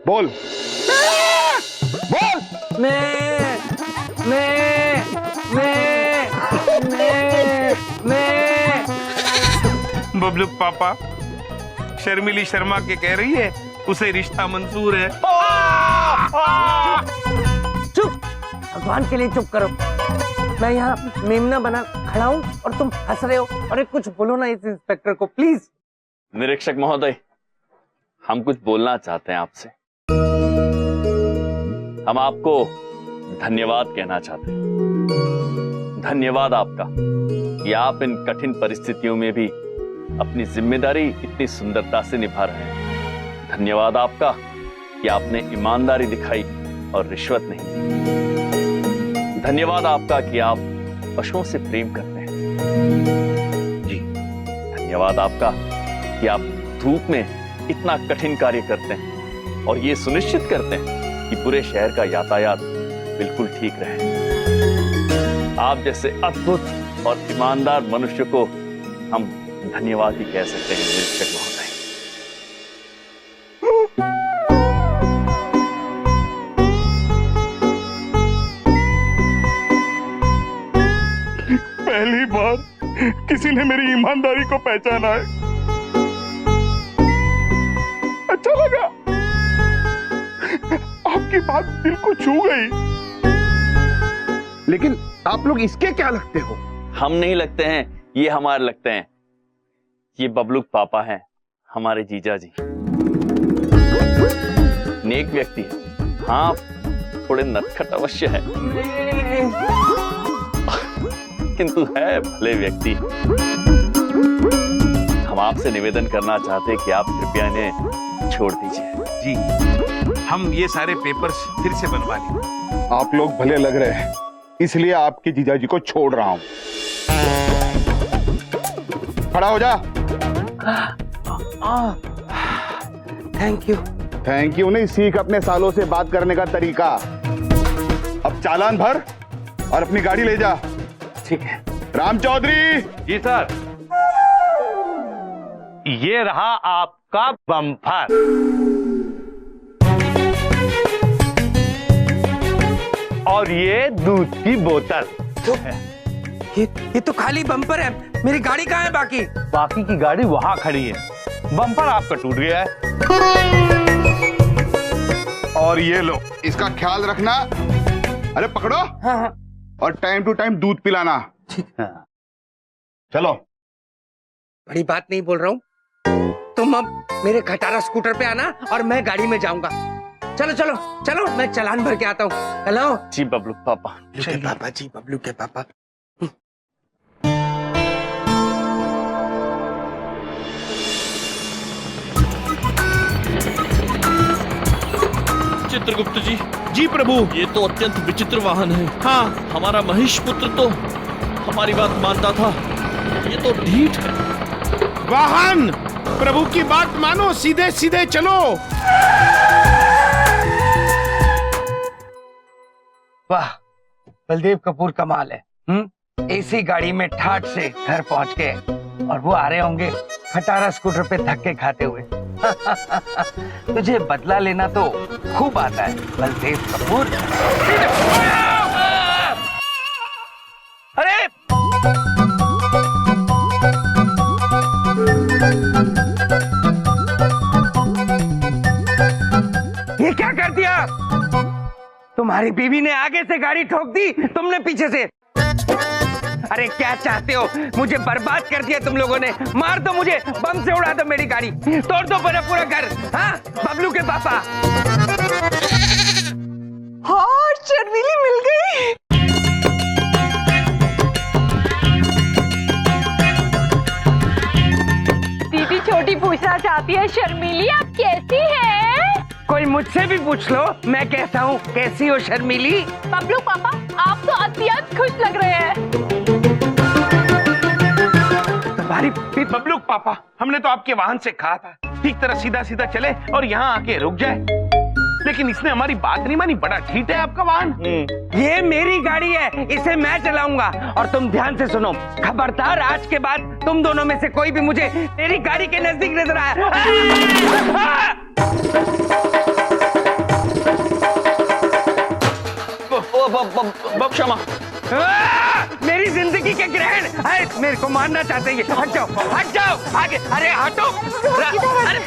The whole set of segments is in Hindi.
बोल बोल। मैं बबलू पापा, शर्मिली शर्मा के कह रही है उसे रिश्ता मंजूर है। चुप, भगवान के लिए चुप करो। मैं यहाँ मेमना बना खड़ा हूँ और तुम हंस रहे हो। अरे कुछ बोलो ना इस इंस्पेक्टर को प्लीज। निरीक्षक महोदय, हम कुछ बोलना चाहते हैं आपसे। हम आपको धन्यवाद कहना चाहते हैं। धन्यवाद आपका कि आप इन कठिन परिस्थितियों में भी अपनी जिम्मेदारी इतनी सुंदरता से निभा रहे हैं। धन्यवाद आपका कि आपने ईमानदारी दिखाई और रिश्वत नहीं। धन्यवाद आपका कि आप पशुओं से प्रेम करते हैं। जी, धन्यवाद आपका कि आप धूप में इतना कठिन कार्य करते हैं और ये सुनिश्चित करते हैं कि पूरे शहर का यातायात बिल्कुल ठीक रहे। आप जैसे अद्भुत और ईमानदार मनुष्य को हम धन्यवाद ही कह सकते हैं निरीक्षक महोदय। पहली बार किसी ने मेरी ईमानदारी को पहचाना है। अच्छा लगा, आपकी बात दिल को छू गई। लेकिन आप लोग इसके क्या लगते हो? हम नहीं लगते हैं, ये हमारे लगते हैं। ये बबलू पापा हैं, हमारे जीजा जी। नेक व्यक्ति है, हाँ थोड़े नटखट अवश्य है, किंतु है भले व्यक्ति। हम आपसे निवेदन करना चाहते हैं कि आप कृपया इन्हें छोड़ दीजिए। जी, हम ये सारे पेपर्स फिर से बनवा लेंगे। आप लोग भले लग रहे हैं, इसलिए आपके जीजाजी को छोड़ रहा हूं। खड़ा हो जा। Thank you. थैंक यू नहीं, सीख अपने सालों से बात करने का तरीका। अब चालान भर और अपनी गाड़ी ले जा। ठीक है। राम चौधरी। जी सर। ये रहा आपका बम्पर। और ये दूध की बोतल। तो ये तो खाली बम्पर है, मेरी गाड़ी कहाँ है बाकी? बाकी की गाड़ी वहां खड़ी है, बम्पर आपका टूट गया है। और ये लो, इसका ख्याल रखना। अरे पकड़ो। हाँ हाँ। और टाइम टू टाइम दूध पिलाना। हाँ। चलो। बड़ी बात नहीं बोल रहा हूँ, तुम अब मेरे खटारा स्कूटर पे आना और मैं गाड़ी में जाऊंगा। चलो चलो चलो, मैं चालान भर के आता हूँ। हेलो जी बबलू पापा। बबलू के पापा जी, बबलू के पापा। चित्रगुप्त जी। जी प्रभु। ये तो अत्यंत विचित्र वाहन है। हाँ, हमारा महेश पुत्र तो हमारी बात मानता था, ये तो ढीठ है। वाहन, प्रभु की बात मानो, सीधे सीधे चलो। वाह, बलदेव कपूर कमाल है। एसी गाड़ी में ठाठ से घर पहुंच गए और वो आ रहे होंगे खटारा स्कूटर पे धक्के खाते हुए। तुझे बदला लेना तो खूब आता है बलदेव कपूर। अरे ये क्या कर दिया? तुम्हारी बीवी ने आगे से गाड़ी ठोक दी, तुमने पीछे से। अरे क्या चाहते हो? मुझे बर्बाद कर दिया तुम लोगों ने। मार दो मुझे, बम से उड़ा दो मेरी गाड़ी, तोड़ दो मेरा पूरा घर। हाँ बबलू के पापा। हाँ, शर्मिली मिल गई। दीदी छोटी पूछना चाहती है, शर्मिली आप कैसी हैं? कोई मुझसे भी पूछ लो, मैं कैसा हूँ। कैसी हो शर्मिली? बबलू पापा, आप तो अत्यंत खुश लग रहे हैं। तुम्हारी बबलू पापा, हमने तो आपके वाहन से कहा था ठीक तरह सीधा सीधा चले और यहाँ आके रुक जाए, लेकिन इसने हमारी बात नहीं मानी। बड़ा ठीक है आपका वाहन। ये मेरी गाड़ी है, इसे मैं चलाऊंगा। और तुम ध्यान से सुनो, खबरदार आज के बाद तुम दोनों में से कोई भी मुझे मेरी गाड़ी के नजदीक नजर आया। क्षमा। मेरी जिंदगी के ग्रहण है, मेरे को मारना चाहते हैं। हट जाओ आगे। अरे हटो। अरे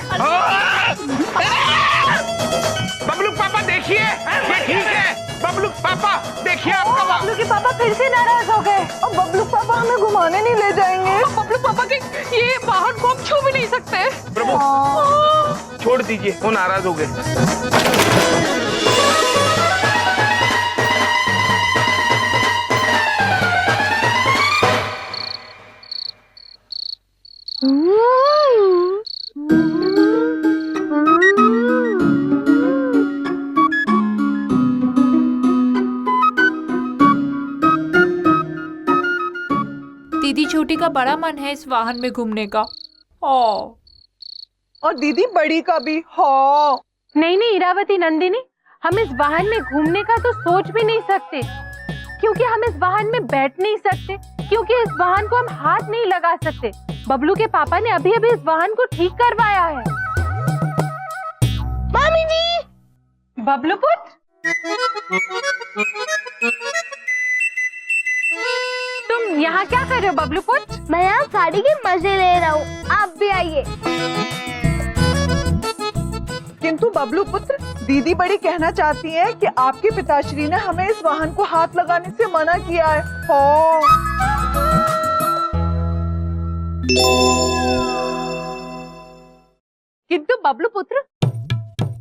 बबलू पापा देखिए, ये ठीक है। बबलू पापा देखिए, आपका बबलू के पापा फिर से नाराज हो गए और बबलू पापा हमें घुमाने नहीं ले जाएंगे। बबलू पापा के ये वाहन को हम छू भी नहीं सकते। प्रभु छोड़ दीजिए, वो नाराज हो गए। दीदी छोटी का बड़ा मन है इस वाहन में घूमने का। और दीदी बड़ी का भी। हाँ नहीं इरावती नंदिनी, हम इस वाहन में घूमने का तो सोच भी नहीं सकते, क्योंकि हम इस वाहन में बैठ नहीं सकते, क्योंकि इस वाहन को हम हाथ नहीं लगा सकते। बबलू के पापा ने अभी अभी इस वाहन को ठीक करवाया है। मामी जी। बबलू पुत्र, तुम यहाँ क्या कर रहे हो बबलू पुत्र? मैं यहाँ साड़ी के मजे ले रहा हूँ, आप भी आइए। किंतु बबलू पुत्र, दीदी बड़ी कहना चाहती है कि आपके पिताश्री ने हमें इस वाहन को हाथ लगाने से मना किया है। किंतु बबलू पुत्र,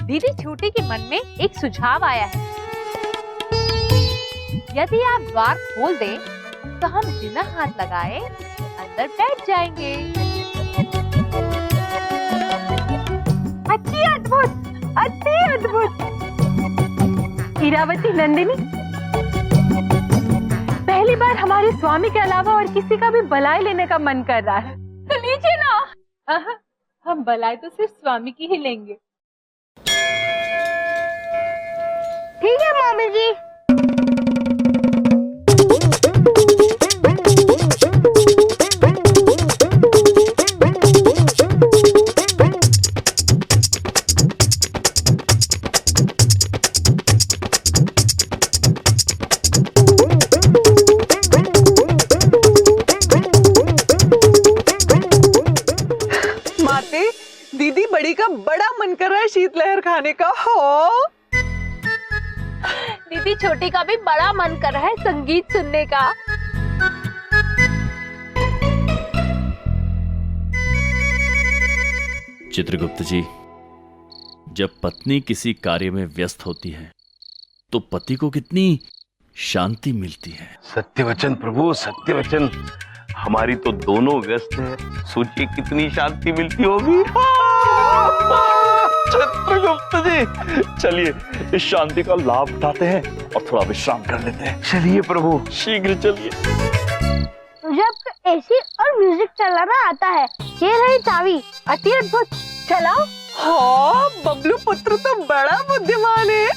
दीदी छोटी के मन में एक सुझाव आया है। यदि आप द्वार खोल दें तो हम बिना हाथ लगाए अंदर बैठ जाएंगे। अति अद्भुत, अति अद्भुत। इरावती नंदिनी, पहली बार हमारे स्वामी के अलावा और किसी का भी बलाई लेने का मन कर रहा है। तो लीजिए ना। हम बलाई तो सिर्फ स्वामी की ही लेंगे। ठीक है मामी जी। दीदी बड़ी का बड़ा मन कर रहा है शीतलहर खाने का। हो दीदी छोटी का भी बड़ा मन कर रहा है संगीत सुनने का। चित्रगुप्त जी, जब पत्नी किसी कार्य में व्यस्त होती है तो पति को कितनी शांति मिलती है। सत्य वचन प्रभु, सत्य वचन। हमारी तो दोनों व्यस्त है, सोचिए कितनी शांति मिलती होगी। चित्रगुप्त जी, चलिए इस शांति का लाभ उठाते हैं और थोड़ा विश्राम कर लेते हैं। चलिए प्रभु, शीघ्र चलिए। मुझे आपका एसी और म्यूजिक चलाना आता है। ये रही चाबी। अति अद्भुत, चलाओ। हाँ, बबलू पुत्र तो बड़ा बुद्धिमान है।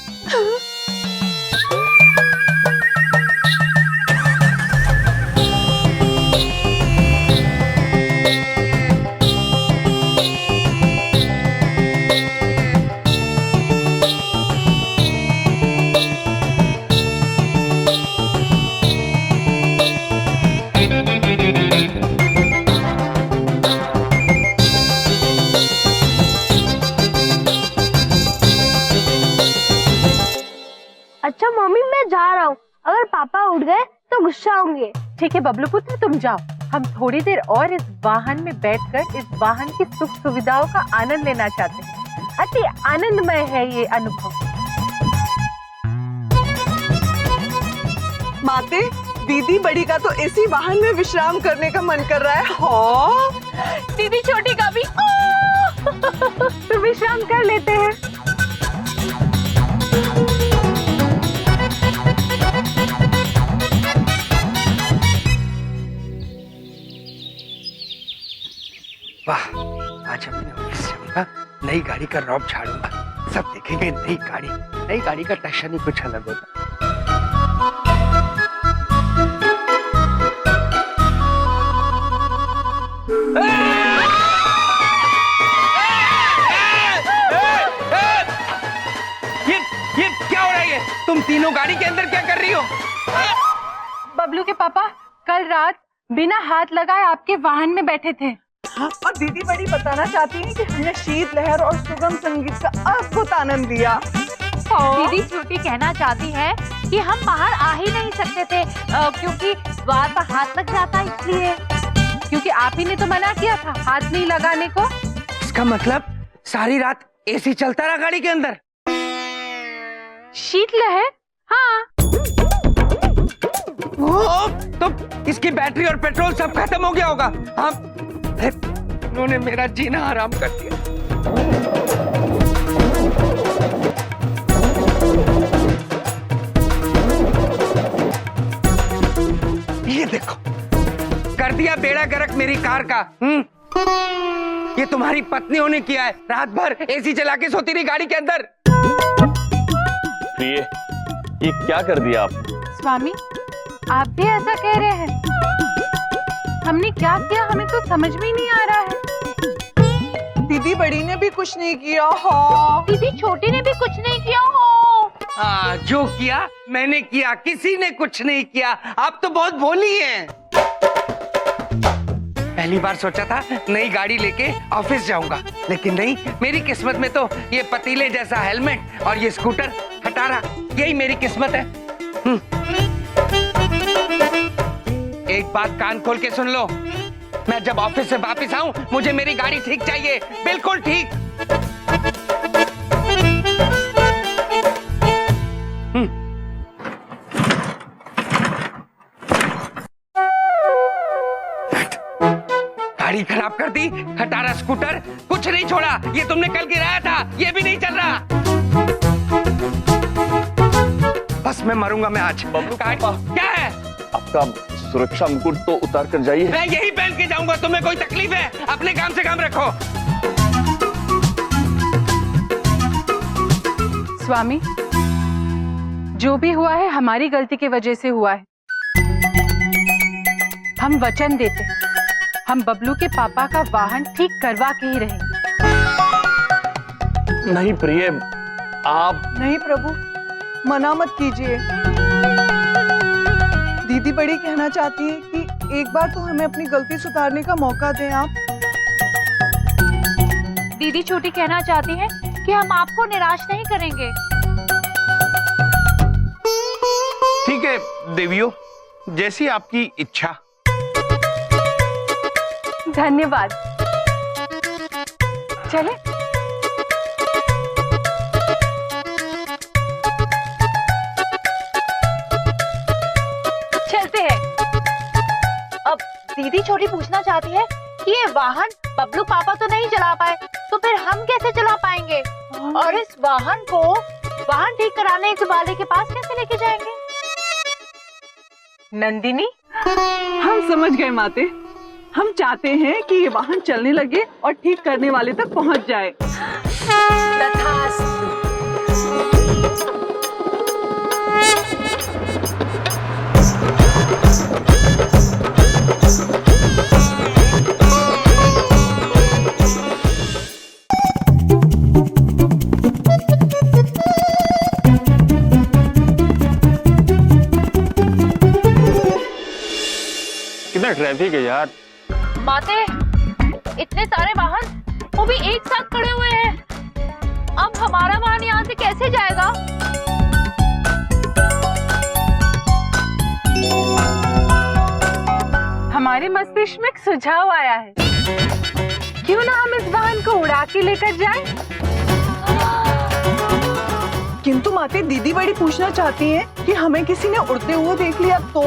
अच्छा मम्मी, मैं जा रहा हूँ। अगर पापा उठ गए तो गुस्सा होंगे। ठीक है बबलू पुत्र, तुम जाओ। हम थोड़ी देर और इस वाहन में बैठकर इस वाहन की सुख सुविधाओं का आनंद लेना चाहते हैं। अति आनंदमय है ये अनुभव। माते, दीदी बड़ी का तो इसी वाहन में विश्राम करने का मन कर रहा है। हाँ, दीदी छोटी का भी। तो विश्राम कर लेते हैं। वाह, आज अपने ऑफिस जाऊंगा, नई गाड़ी का रौब झाड़ूंगा। सब देखेंगे नई गाड़ी का टशन ही कुछ अलग होता। ये क्या हो रहा है? तुम तीनों गाड़ी के अंदर क्या कर रही हो? बबलू के पापा कल रात बिना हाथ लगाए आपके वाहन में बैठे थे। और दीदी बड़ी बताना चाहती हैं कि हमने शीतलहर और सुगम संगीत का अद्भुत आनंद लिया। दीदी छोटी कहना चाहती है कि हम बाहर आ ही नहीं सकते थे क्योंकि द्वार पर हाथ लग जाता, इसलिए। क्योंकि आप ही ने तो मना किया था हाथ नहीं लगाने को। इसका मतलब सारी रात एसी चलता रहा गाड़ी के अंदर? शीतलहर? हाँ। तो इसकी बैटरी और पेट्रोल सब खत्म हो गया होगा। हाँ, उन्होंने मेरा जीना हराम कर दिया। ये देखो, कर दिया बेड़ा गर्क मेरी कार का। ये तुम्हारी पत्नियों ने किया है, रात भर एसी चला के सोती रही गाड़ी के अंदर। प्रिय, ये क्या कर दिया आपने? स्वामी, आप भी ऐसा कह रहे हैं? हमने क्या किया हमें तो समझ में ही नहीं आ रहा है। दीदी बड़ी ने भी कुछ नहीं किया हो। दीदी छोटी ने भी कुछ नहीं किया हो। जो किया मैंने किया, किसी ने कुछ नहीं किया। आप तो बहुत भोली हैं। पहली बार सोचा था नई गाड़ी लेके ऑफिस जाऊंगा, लेकिन नहीं, मेरी किस्मत में तो ये पतीले जैसा हेलमेट और ये स्कूटर खटारा, यही मेरी किस्मत है। एक बात कान खोल के सुन लो, मैं जब ऑफिस से वापस आऊं मुझे मेरी गाड़ी ठीक चाहिए, बिल्कुल ठीक। गाड़ी खराब कर दी, खटारा स्कूटर कुछ नहीं छोड़ा। ये तुमने कल गिराया था, ये भी नहीं चल रहा। बस मैं मरूंगा मैं आज। क्या है? आपका सुरक्षा मुकुट तो उतार कर जाइए। मैं यही पहन के जाऊंगा, तुम्हें कोई तकलीफ है? अपने काम से काम रखो। स्वामी, जो भी हुआ है हमारी गलती की वजह से हुआ है। हम वचन देते, हम बबलू के पापा का वाहन ठीक करवा के ही रहेंगे। नहीं प्रिय, आप। नहीं प्रभु, मना मत कीजिए। दीदी बड़ी कहना चाहती है कि एक बार तो हमें अपनी गलती सुधारने का मौका दें आप। दीदी छोटी कहना चाहती है कि हम आपको निराश नहीं करेंगे। ठीक है देवियों, जैसी आपकी इच्छा। धन्यवाद। चले। चलते हैं। अब दीदी छोटी पूछना चाहती है कि ये वाहन बबलू पापा तो नहीं चला पाए, तो फिर हम कैसे चला पाएंगे? और इस वाहन को वाहन ठीक कराने वाले के पास कैसे लेके जाएंगे? नंदिनी, हम समझ गए माते। हम चाहते हैं कि ये वाहन चलने लगे और ठीक करने वाले तक पहुंच जाए। तथास्तु। कितना ट्रैफिक है यार। माते, इतने सारे वाहन, वो भी एक साथ खड़े हुए हैं। अब हमारा वाहन यहाँ से कैसे जाएगा? हमारे मस्तिष्क में एक सुझाव आया है। क्यों ना हम इस वाहन को उड़ा के लेकर जाएं? किंतु माते, दीदी बड़ी पूछना चाहती हैं कि हमें किसी ने उड़ते हुए देख लिया तो?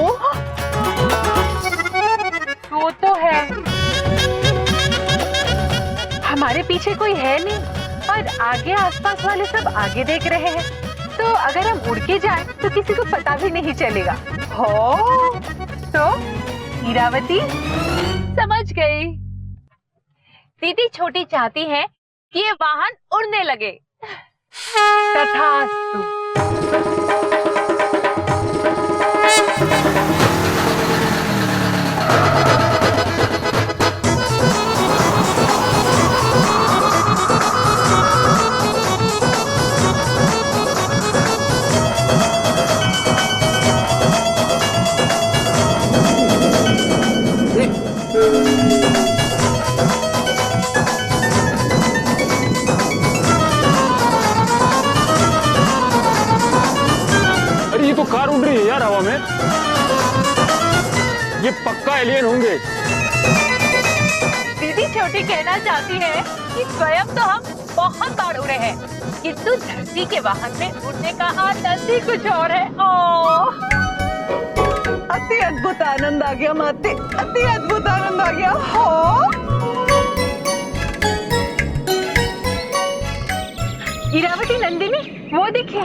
वो तो है, हमारे पीछे कोई है नहीं और आगे आसपास वाले सब आगे देख रहे हैं, तो अगर हम उड़ के जाएं तो किसी को पता भी नहीं चलेगा। हो तो हीरावती समझ गई। दीदी छोटी चाहती है कि ये वाहन उड़ने लगे। तथास्तु। यार हवा में, ये पक्का एलियन होंगे। दीदी छोटी कहना चाहती है कि स्वयं तो हम बहुत बार उड़े हैं, किंतु धरती के वाहन में उड़ने का आनंद ही कुछ और है। ओह, अति अद्भुत आनंद आ गया माते, अति अद्भुत आनंद आ गया। हो इरावती, नंदिनी, वो देखिए,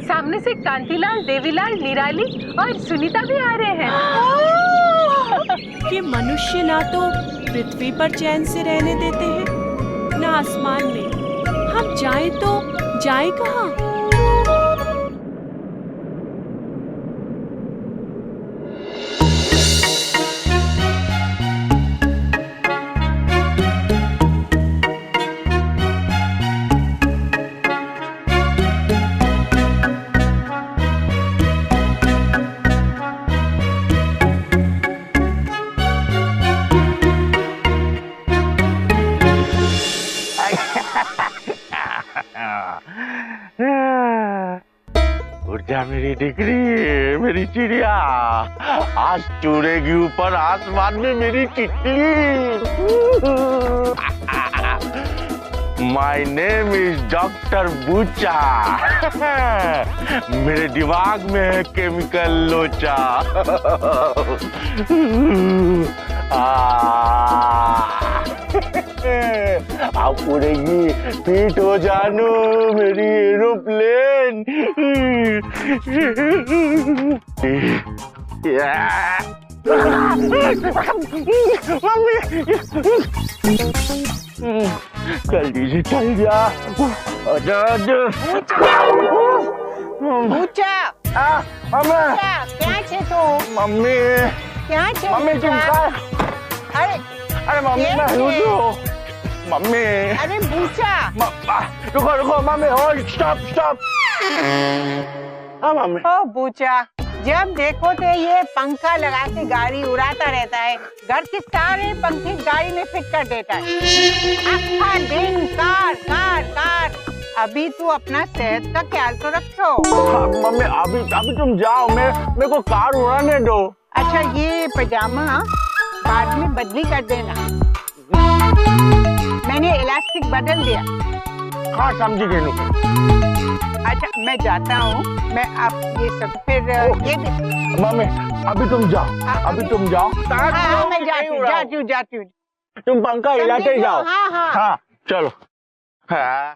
सामने से कांतिलाल, देवीलाल, निराली और सुनीता भी आ रहे हैं। कि मनुष्य ना तो पृथ्वी पर चैन से रहने देते हैं, ना आसमान में। हम जाएं तो जाएं कहाँ? उड़ जा मेरी डिगरी, मेरी चिड़िया, आज चूड़ेगी ऊपर आसमान में मेरी तितली। My name is doctor Bucha. मेरे दिमाग में है केमिकल लोचा। आप उड़ेगी, पीठ हो जानो मेरी एरोप्लेन। जल्दी से चल जा। क्या छे तो मम्मी, क्या छे मम्मी तुम कहाँ? अरे अरे मम्मी मैं हूँ। मम्मी अरे बूचा, रुको रुको मम्मी, होल्ड, स्टॉप स्टॉप। हाँ मम्मी। ओ बूचा, जब देखो तो ये पंखा लगा के गाड़ी उड़ाता रहता है, घर के सारे पंखे गाड़ी में फिट कर देता है। आखा दिन कार कार कार। अभी तू अपना सेहत का ख्याल तो रखो। हाँ, मम्मी अभी तुम जाओ, मेरे को कार उड़ाने दो। अच्छा ये पजामा बाद में बदली कर देना, मैंने इलास्टिक बदल दिया। हाँ समझ गई। अच्छा मैं जाता हूँ, मैं आप ये सब फिर ये मम्मी अभी तुम जाओ, अभी तुम जाओ। हाँ मैं जाती हूँ। तुम पंखा हिलाते जाओ। हाँ हाँ हाँ चलो। हाँ।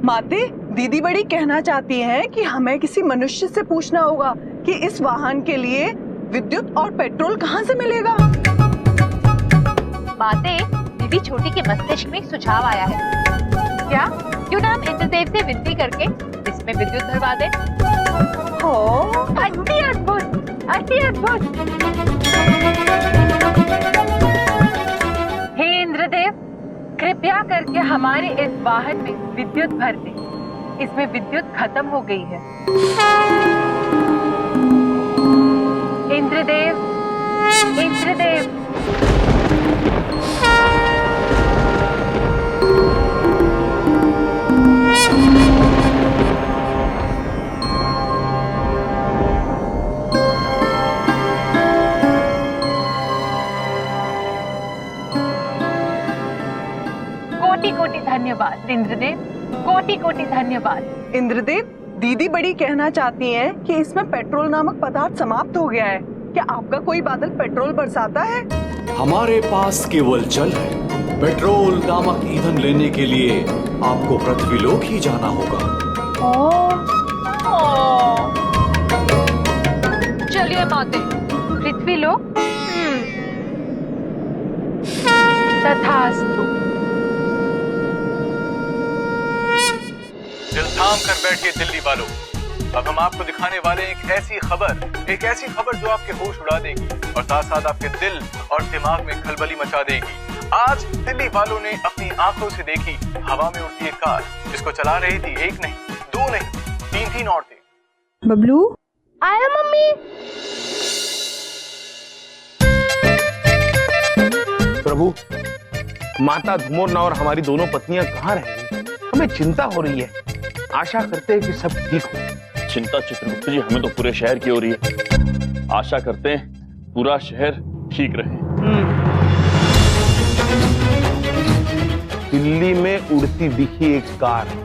माते, दीदी बड़ी कहना चाहती हैं कि हमें किसी मनुष्य से पूछना होगा कि इस वाहन के लिए विद्युत और पेट्रोल कहाँ से मिलेगा। बातें, दीदी छोटी के मस्तिष्क में एक सुझाव आया है। क्या क्यों ना हम इंद्रदेव से विनती करके इसमें विद्युत भरवा दें? अति अद्भुत, अति अद्भुत। हे इंद्रदेव, कृपया करके हमारे इस वाहन में विद्युत भर दें। इसमें विद्युत खत्म हो गई है। इंद्रदेव, इंद्रदेव। कोटि कोटि धन्यवाद इंद्रदेव, कोटि कोटि धन्यवाद। इंद्रदेव, दीदी बड़ी कहना चाहती हैं कि इसमें पेट्रोल नामक पदार्थ समाप्त हो गया है। क्या आपका कोई बादल पेट्रोल बरसाता है? हमारे पास केवल जल है। पेट्रोल नामक ईंधन लेने के लिए आपको पृथ्वीलोक ही जाना होगा। चलिए माते, पृथ्वीलोक। तथास्तु। दिल थाम कर बैठिए दिल्ली वालों, अब हम आपको दिखाने वाले एक ऐसी खबर जो आपके होश उड़ा देगी और साथ साथ आपके दिल और दिमाग में खलबली मचा देगी। आज दिल्ली वालों ने अपनी आंखों से देखी हवा में उड़ती एक कार, जिसको चला रही थी एक नहीं, दो नहीं, तीन औरतें। बबलू आया मम्मी। प्रभु, माता धुमोरना और हमारी दोनों पत्नियां कहाँ रह गई? हमें चिंता हो रही है। आशा करते हैं कि सब ठीक हो। चिंता चित्रगुप्त जी हमें तो पूरे शहर की हो रही है। आशा करते हैं पूरा शहर ठीक रहे। दिल्ली में उड़ती दिखी एक कार।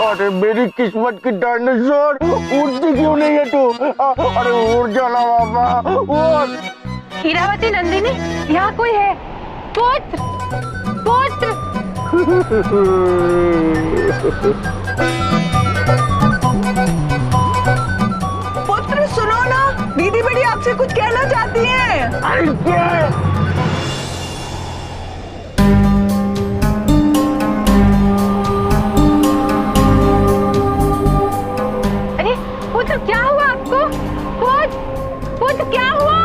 अरे मेरी किस्मत की डायनासोर, उड़ती क्यों नहीं है तू? अरे उड़ जाना बाबा, उड़। हीरावती नंदिनी, यहाँ कोई है? पुत्र, पुत्र। पुत्र सुनो ना, दीदी बड़ी आपसे कुछ कहना चाहती हैं। अरे क्या? क्या हुआ आपको? पुत्र क्या हुआ?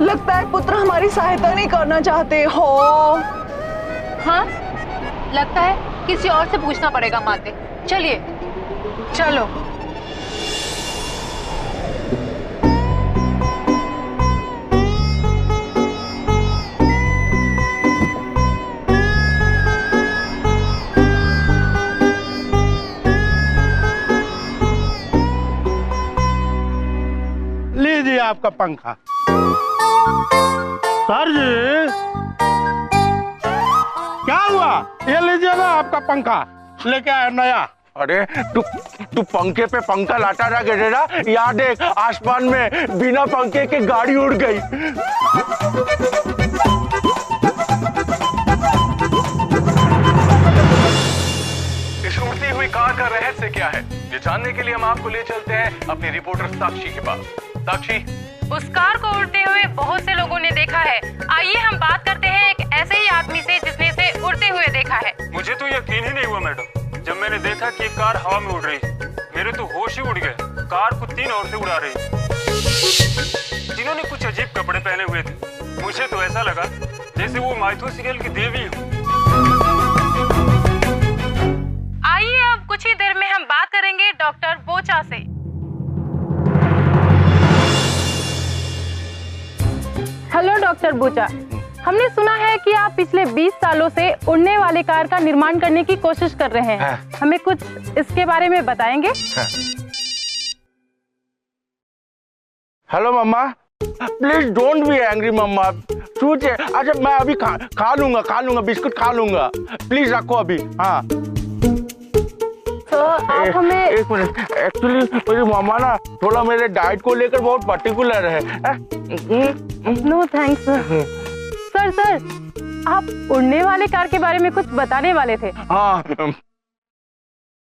लगता है पुत्र हमारी सहायता नहीं करना चाहते हो। हाँ, लगता है किसी और से पूछना पड़ेगा माते। चलिए, चलो। लीजिए आपका पंखा। सर जी, क्या हुआ? ये लीजिए ना आपका पंखा, लेके आया नया। अरे तू पंखे पे पंखा लाता रहा गजेरा, यहाँ देख आसमान में बिना पंखे के गाड़ी उड़ गई। इस उड़ती हुई कार का रहस्य क्या है, ये जानने के लिए हम आपको ले चलते हैं अपनी रिपोर्टर साक्षी के पास। साक्षी, उस कार को उड़ते हुए बहुत से लोगों ने देखा है। आइए हम बात करते हैं एक ऐसे ही आदमी से जिसने इसे उड़ते हुए देखा है। मुझे तो यकीन ही नहीं हुआ मैडम, जब मैंने देखा कि कार हवा में उड़ रही। मेरे तो होश ही उड़ गए। कार को 3 औरतें उड़ा रही, जिन्होंने कुछ अजीब कपड़े पहने हुए थे। मुझे तो ऐसा लगा जैसे वो माइथो सीरियल की देवी हो। आइए अब कुछ ही देर में हम बात करेंगे डॉक्टर बोचा से। हेलो डॉक्टर बोचा, हमने सुना है कि आप पिछले 20 सालों से उड़ने वाले कार का निर्माण करने की कोशिश कर रहे हैं। हमें कुछ इसके बारे में बताएंगे? Hello mamma, please don't be angry mamma. सोचे, अच्छा मैं अभी खा लूंगा, बिस्कुट खा लूंगा। प्लीज रखो अभी। हाँ तो आप हमें एक मिनट, एक्चुअली मेरी मामा ना थोड़ा मेरे डाइट को लेकर बहुत पर्टिकुलर है। नो थैंक्स सर, आप उड़ने वाले कार के बारे में कुछ बताने वाले थे। हाँ,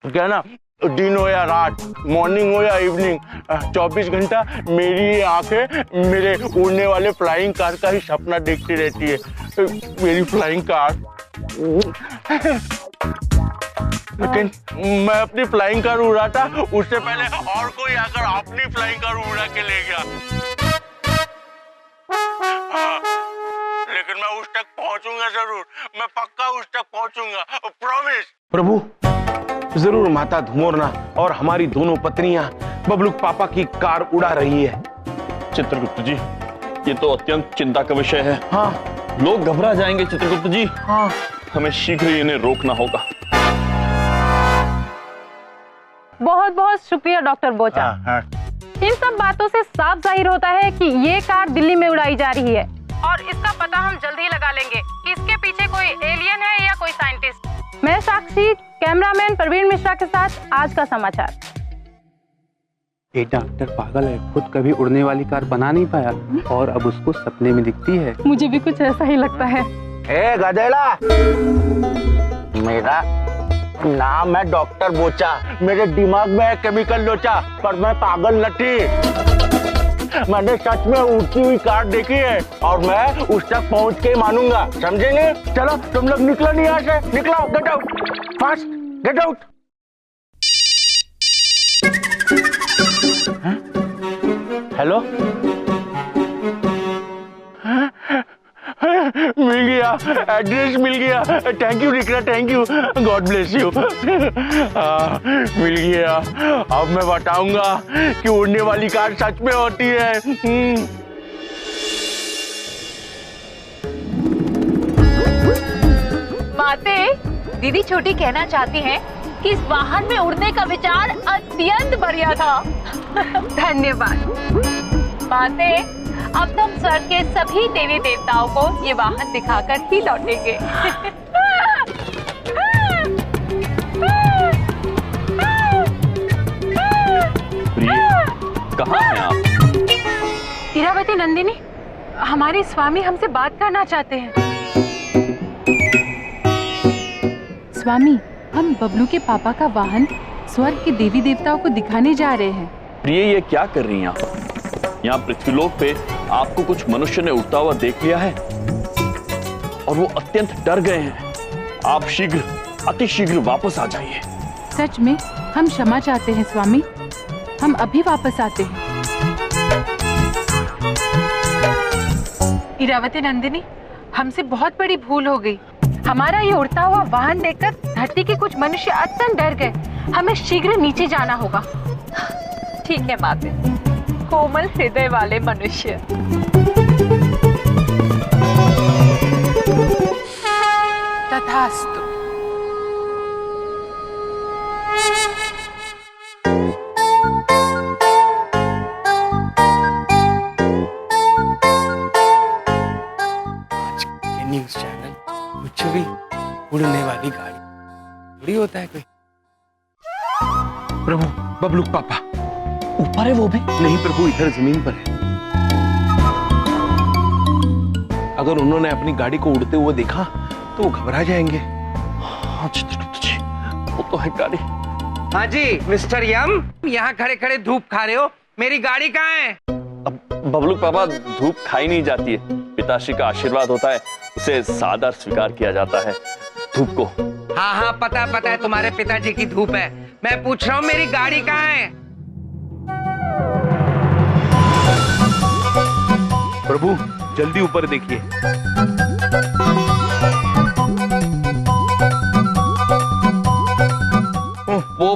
क्या ना, दिन हो या रात, मॉर्निंग हो या इवनिंग, 24 घंटा मेरी ये आंखें मेरे उड़ने वाले फ्लाइंग कार का ही सपना देखती रहती है। मेरी फ्लाइंग कार। लेकिन मैं अपनी फ्लाइंग कार उड़ा था, उससे पहले और कोई आकर अपनी फ्लाइंग कार उड़ा के ले गया। लेकिन मैं उस तक पहुंचूंगा जरूर, मैं पक्का उस तक पहुंचूंगा, प्रॉमिस। प्रभु, जरूर माता धुमोरना और हमारी दोनों पत्नियां बबलूक पापा की कार उड़ा रही है। चित्रगुप्त जी, ये तो अत्यंत चिंता का विषय है। हाँ, लोग घबरा जाएंगे चित्रगुप्त जी। हाँ, हमें शीघ्र ही इन्हें रोकना होगा। बहुत बहुत शुक्रिया डॉक्टर बोचा। इन सब बातों से साफ जाहिर होता है कि ये कार दिल्ली में उड़ाई जा रही है और इसका पता हम जल्दी ही लगा लेंगे कि इसके पीछे कोई एलियन है या कोई साइंटिस्ट। मैं साक्षी, कैमरामैन प्रवीण मिश्रा के साथ आज का समाचार। ये डॉक्टर पागल है, खुद कभी उड़ने वाली कार बना नहीं पाया और अब उसको सपने में दिखती है। मुझे भी कुछ ऐसा ही लगता है। ए गधेला, मेरा नाम है डॉक्टर बोचा, मेरे दिमाग में है केमिकल लोचा, पर मैं पागल नटी। मैंने सच में उड़ती हुई कार देखी है और मैं उस तक पहुंच के मानूंगा, समझेंगे? चलो तुम लोग निकलो नहीं यहाँ से, निकलो, get out, fast get out. Hello, मिल गया, एड्रेस मिल गया। थैंक यू निकला, thank you, god bless you. मिल गया। अब मैं बताऊंगा कि उड़ने वाली कार सच में होती है। बातें दीदी छोटी कहना चाहती हैं कि इस वाहन में उड़ने का विचार अत्यंत बढ़िया था। धन्यवाद। बातें अब हम स्वर्ग के सभी देवी देवताओं को ये वाहन दिखाकर ही लौटेंगे। कहाँ हैं आप? इरावती नंदिनी, हमारे स्वामी हमसे बात करना चाहते हैं। स्वामी, हम बबलू के पापा का वाहन स्वर्ग के देवी देवताओं को दिखाने जा रहे हैं। प्रिय, ये क्या कर रही हैं आप? यहाँ पृथ्वीलोक पे आपको कुछ मनुष्य ने उड़ता हुआ देख लिया है और वो अत्यंत डर गए हैं। आप शीघ्र, अति शीघ्र वापस आ जाइए। सच में हम क्षमा चाहते हैं स्वामी, हम अभी वापस आते हैं। इरावती नंदिनी, हमसे बहुत बड़ी भूल हो गई। हमारा ये उड़ता हुआ वाहन देखकर धरती के कुछ मनुष्य अत्यंत डर गए। हमें शीघ्र नीचे जाना होगा। ठीक है माते, कोमल हृदय वाले मनुष्य। तथास्तु। न्यूज़ चैनल कुछ भी उड़ने वाली गाड़ी थोड़ी होता है कोई। प्रभु, बबलू पापा ऊपर है वो भी? नहीं प्रभु, इधर जमीन पर है। अगर उन्होंने अपनी गाड़ी को उड़ते हुए देखा तो वो घबरा जाएंगे। हाँ चित्रगुप्त जी, वो तो है गाड़ी। हाँ जी मिस्टर यम, यहाँ खड़े खड़े धूप खा रहे हो, मेरी गाड़ी कहाँ है? अब बबलू पापा, धूप खाई नहीं जाती है, पिताश्री का आशीर्वाद होता है, उसे सादर स्वीकार किया जाता है धूप को। हाँ हाँ पता है, तुम्हारे पिताजी की धूप है। मैं पूछ रहा हूँ मेरी गाड़ी कहाँ है? प्रभु जल्दी ऊपर देखिए। वो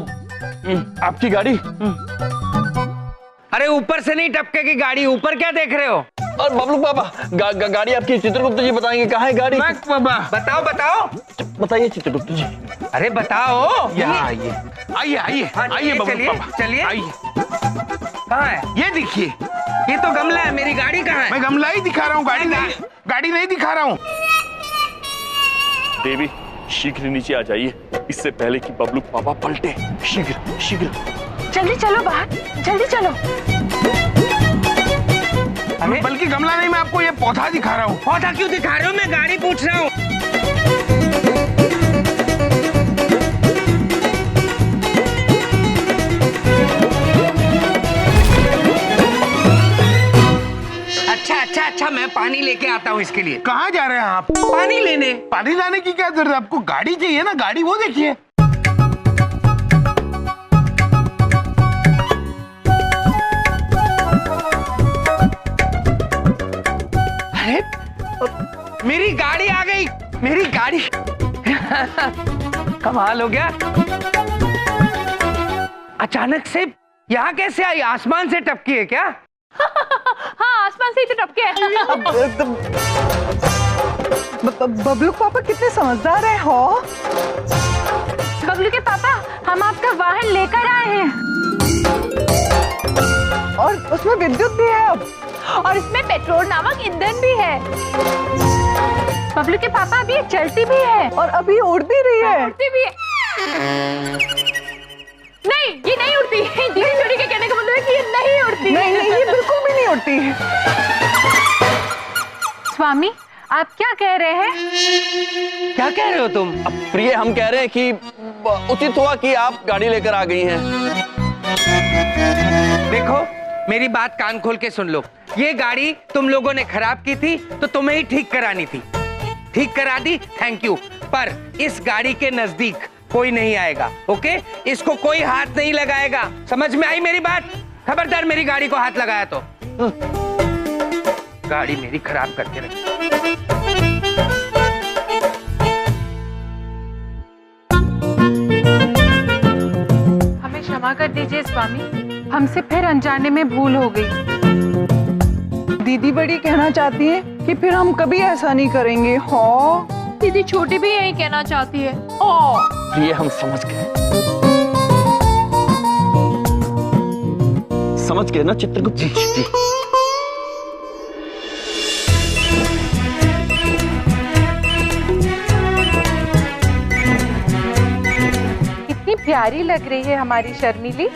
आपकी गाड़ी? अरे ऊपर से नहीं टपकेगी गाड़ी, ऊपर क्या देख रहे हो? और बबलू पापा, गाड़ी आपकी। चित्रगुप्त जी बताएंगे कहाँ है गाड़ी। बताओ बताइए चित्रगुप्त जी। अरे बताओ। यहाँ आइए, आइए बबलू पापा, चलिए। आइए। कहाँ है? ये देखिए, ये तो गमला है, मेरी गाड़ी कहाँ है? मैं गमला ही दिखा रहा हूँ, गाड़ी नहीं दिखा रहा हूँ। देवी शीघ्र नीचे आ जाइए, इससे पहले कि बबलू पापा पलटे। शीघ्र शीघ्र। जल्दी चलो बाहर, जल्दी चलो। बल्कि गमला नहीं, मैं आपको ये पौधा दिखा रहा हूँ। पौधा क्यों दिखा रहे हो? मैं गाड़ी पूछ रहा हूँ। अच्छा, मैं पानी लेके आता हूँ इसके लिए। कहाँ जा रहे हैं आप? पानी लेने। पानी लाने की क्या जरूरत है आपको? गाड़ी चाहिए ना, गाड़ी वो देखिए। अरे मेरी गाड़ी आ गई, मेरी गाड़ी। कमाल हो गया। अचानक से यहाँ कैसे आई? आसमान से टपकी है क्या? हाँ, आसमान से ही तो टपके हैं। बबलू पापा कितने समझदार है हो। बबलू के पापा, हम आपका वाहन लेकर आए हैं। बबलू के पापा अभी ये चलती भी है और अभी उड़ भी रही है। उड़ती भी है। नहीं, ये नहीं उड़ती। दीदी छोटी के कहने का मतलब है कि ये नहीं उड़ती। नहीं नहीं, ये बिल्कुल भी नहीं उड़ती। स्वामी, आप क्या कह रहे हैं? क्या कह रहे हो तुम? प्रिय, हम कह रहे हैं कि उचित हुआ कि आप गाड़ी लेकर आ गई हैं। देखो, मेरी बात कान खोल के सुन लो। ये गाड़ी तुम लोगों ने खराब की थी तो तुम्हें ही ठीक करानी थी। ठीक करा दी, थैंक यू। पर इस गाड़ी के नजदीक कोई नहीं आएगा, ओके? इसको कोई हाथ नहीं लगाएगा। समझ में आई मेरी बात? खबरदार मेरी गाड़ी को हाथ लगाया तो गाड़ी मेरी खराब करके रखी। हमें क्षमा कर दीजिए स्वामी, हमसे फिर अनजाने में भूल हो गई। दीदी बड़ी कहना चाहती है कि फिर हम कभी ऐसा नहीं करेंगे। हाँ, दीदी छोटी भी यही कहना चाहती है। प्रिय, हम समझ गए ना चित्रगुप्त जी। कितनी प्यारी लग रही है हमारी शर्मीली।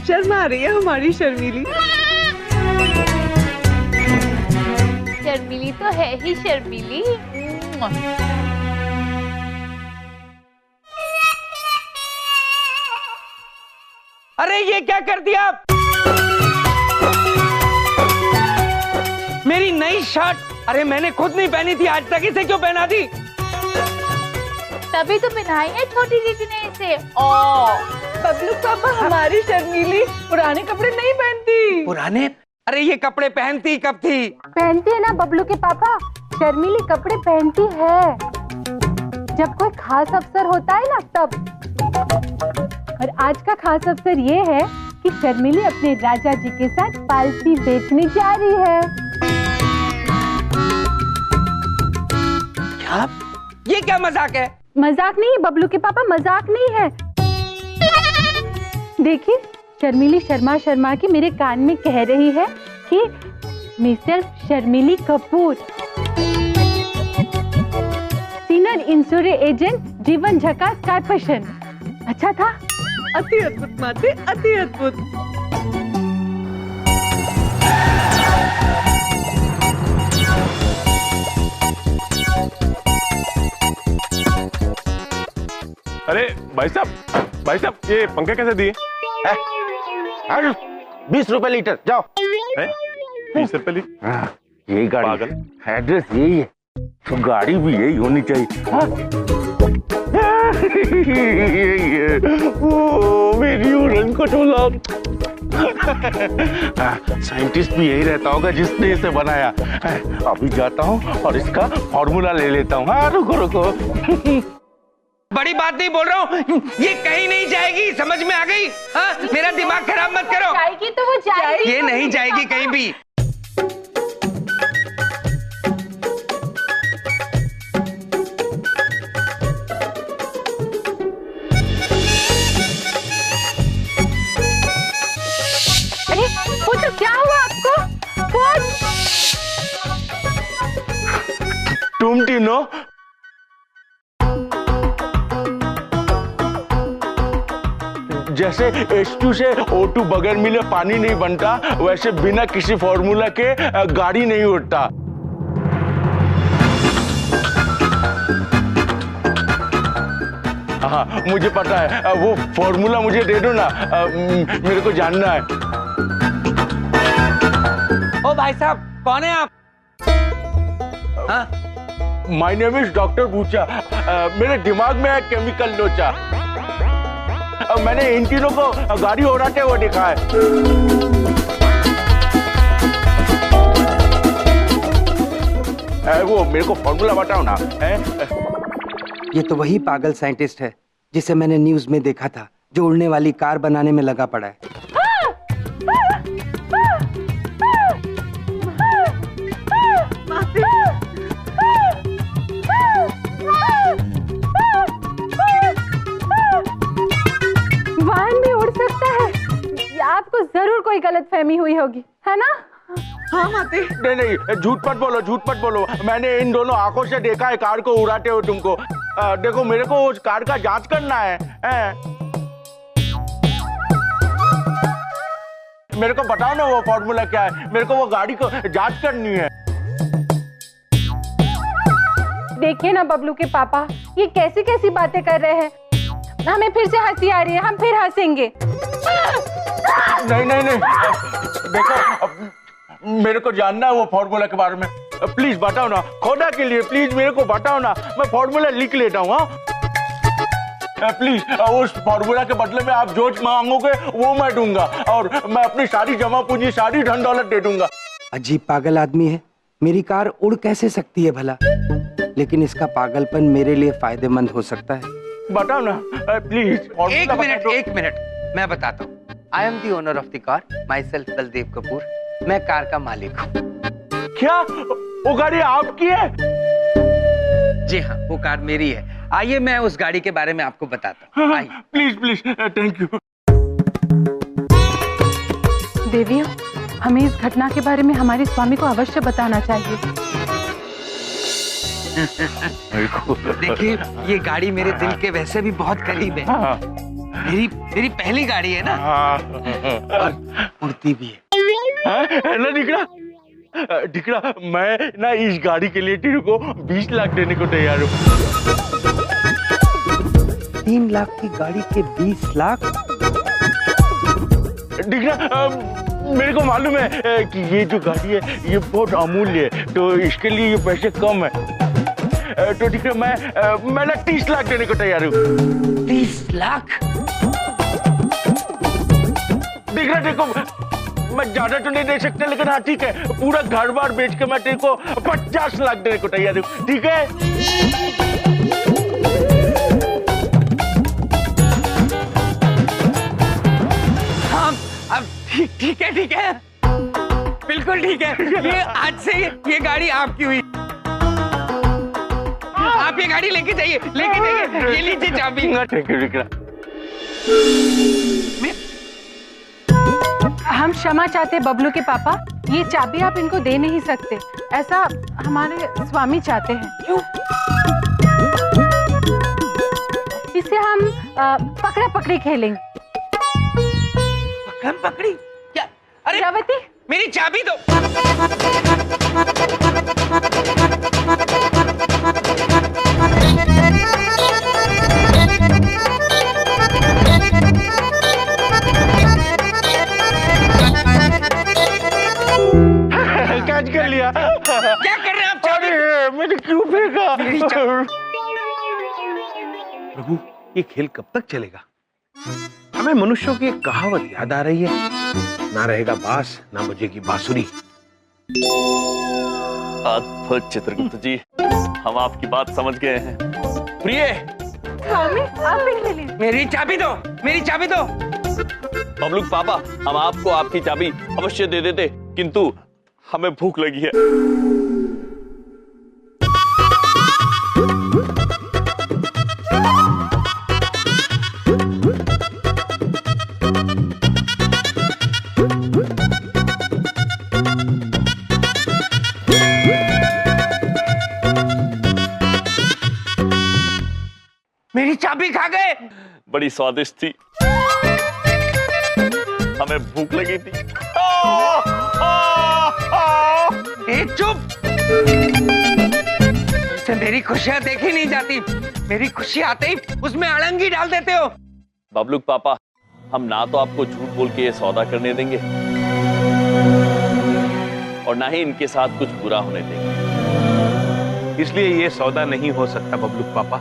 शर्मा रही है हमारी शर्मीली। शर्मीली तो है ही शर्मीली। अरे ये क्या कर दिया आप? मेरी नई शर्ट, अरे मैंने खुद नहीं पहनी थी आज तक, इसे क्यों पहना दी? तभी तो पहनाई है छोटी दीदी ने इसे। बबलू पापा, हमारी शर्मीली पुराने कपड़े नहीं पहनती। पुराने? अरे ये कपड़े पहनती कब थी? पहनती है ना बबलू के पापा, शर्मीली कपड़े पहनती है जब कोई खास अवसर होता है ना तब। और आज का खास अवसर ये है कि शर्मीली अपने राजा जी के साथ पालसी बेचने जा रही है। क्या? ये क्या मजाक है? मजाक नहीं है बबलू के पापा, मजाक नहीं है। देखिए, शर्मीली शर्मा की मेरे कान में कह रही है कि Mrs Sharmili Kapoor, senior insurance agent, Jeevan Jhakas corporation. अच्छा था? अति अद्भुत माते, अति अद्भुत। अरे भाई साहब, ये पंखे कैसे दिए? 20 रुपए लीटर, जाओ। 20 रुपए लीटर? हाँ, यही गाड़ी, एड्रेस यही है तो गाड़ी भी यही होनी चाहिए। हाँ? ओ, मेरी उड़न खटोला। साइंटिस्ट भी यही रहता होगा जिसने इसे बनाया। अभी जाता हूँ और इसका फॉर्मूला ले लेता हूँ। हाँ, रुको। बड़ी बात नहीं बोल रहा हूँ, ये कहीं नहीं जाएगी, समझ में आ गई? हाँ, मेरा दिमाग खराब मत करो। जाएगी तो वो जाएगी। ये नहीं जाएगी कहीं भी। अरे पुत्र, क्या हुआ आपको? तुम तीनों जैसे H2 से O2 बगैर मिले पानी नहीं बनता, वैसे बिना किसी फॉर्मूला के गाड़ी नहीं उड़ता। हाँ, मुझे पता है, वो फॉर्मूला मुझे दे दो ना, मेरे को जानना है। ओ भाई साहब, कौन है आप? हाँ? My name is doctor Bucha. मेरे दिमाग में है केमिकल लोचा। मैंने इन तीनों को गाड़ी उड़ाते हुए देखा है। वो मेरे को फॉर्मूला बताओ ना। ये तो वही पागल साइंटिस्ट है जिसे मैंने न्यूज में देखा था, जो उड़ने वाली कार बनाने में लगा पड़ा है। वाहन भी उड़ सकता है? आपको जरूर कोई गलतफहमी हुई होगी, है ना? हाँ माते। नहीं नहीं, झूठ मत बोलो, झूठ मत बोलो। मैंने इन दोनों आंखों से देखा है कार को उड़ाते हुए तुमको। देखो मेरे को उस कार का जांच करना है। मेरे को बताओ ना वो फॉर्मूला क्या है, मेरे को वो गाड़ी को जांच करनी है। देखिए ना बबलू के पापा, ये कैसी कैसी बातें कर रहे हैं। हमें फिर से हंसी आ रही है, हम फिर हंसेंगे। नहीं नहीं नहीं, देखो मेरे को जानना है वो फॉर्मूला के बारे में। प्लीज बताओ ना, खुदा के लिए प्लीज मेरे को बताओ ना, मैं फॉर्मूला लिख लेता हूँ। प्लीज उस फॉर्मूला के बदले में आप जो मांगोगे वो मैं दूंगा, और मैं अपनी सारी जमा पूंजी, सारी धन दौलत दे दूंगा। अजीब पागल आदमी है। मेरी कार उड़ कैसे सकती है भला, लेकिन इसका पागलपन मेरे लिए फायदेमंद हो सकता है। बताओ ना प्लीज। एक मिनट मैं बताता हूँ। I am the owner of the car, my self Baldev Kapoor. मैं कार का मालिक हूँ। क्या वो गाड़ी आपकी है? जी हाँ, वो कार मेरी है। आइए मैं उस गाड़ी के बारे में आपको बताता हूँ। Please please, thank you. देवियों, हमें इस घटना के बारे में हमारे स्वामी को अवश्य बताना चाहिए। देखिए, ये गाड़ी मेरे दिल के वैसे भी बहुत करीब है। मेरी पहली गाड़ी है ना, उड़ती भी है। ना दिखरा, मैं ना इस गाड़ी के लिए तेरे को 20 लाख देने को तैयार हूँ। 3 लाख की गाड़ी के 20 लाख? दिखरा, मेरे को मालूम है कि ये जो गाड़ी है ये बहुत अमूल्य है, तो इसके लिए ये पैसे कम है। तो दिखरा, मैं ना 30 लाख देने को तैयार हूँ। 30 लाख? दिखरा, देखो मैं ज्यादा तो नहीं दे सकता, लेकिन हाँ ठीक है, पूरा घर बार बेच के मैं तेरे को 50 लाख देने को तैयार हूँ। ठीक है? हाँ, अब ठीक है, बिल्कुल ठीक है। ये आज से ये गाड़ी आपकी हुई। आप ये गाड़ी लेके जाइए। ये लीजिए चाबी। हम क्षमा चाहते बबलू के पापा, ये चाबी आप इनको दे नहीं सकते, ऐसा हमारे स्वामी चाहते हैं। क्यों? इससे हम पकड़ा पकड़ी खेलेंगे। पकड़म पकड़ी? क्या? अरे रावती, मेरी चाबी दो। कैच कर लिया। क्या कर रहे हैं आप? अरे मैंने क्यों फेंका? प्रभु, ये खेल कब तक चलेगा? हमें मनुष्यों की एक कहावत याद आ रही है, ना रहेगा बांस ना बजेगी बांसुरी। अद्भुत चित्रगुप्त जी, हम आपकी बात समझ गए हैं। प्रिय, स्वामी आप भी खेलिए। मेरी चाबी दो। बबलू पापा, हम आपको आपकी चाबी अवश्य दे देते, किंतु हमें भूख लगी है। मेरी चाबी खा गए। बड़ी स्वादिष्ट थी, हमें भूख लगी थी। चुप! से मेरी खुशियां देखी नहीं जाती। मेरी खुशी आते ही उसमें अड़ंगी डाल देते हो। बबलू पापा, हम ना तो आपको झूठ बोल के ये सौदा करने देंगे और ना ही इनके साथ कुछ बुरा होने देंगे। इसलिए ये सौदा नहीं हो सकता बबलू पापा।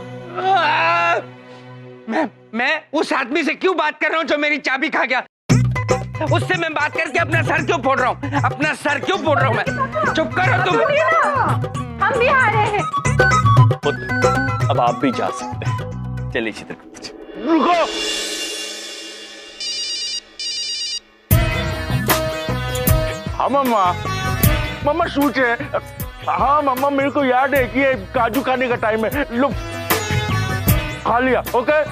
मैं उस आदमी से क्यों बात कर रहा हूँ जो मेरी चाबी खा गया? उससे मैं बात करके अपना सर क्यों फोड़ रहा हूँ? मैं? चुप करो तुम। हम भी आ रहे हैं। अब आप भी जा सकते हैं। चलिए चित्रगुप्त जी। रुको। हाँ मम्मा सूच है। हाँ मम्मा, मेरे को याद है कि ये काजू खाने का टाइम है। लो खा लिया। ओके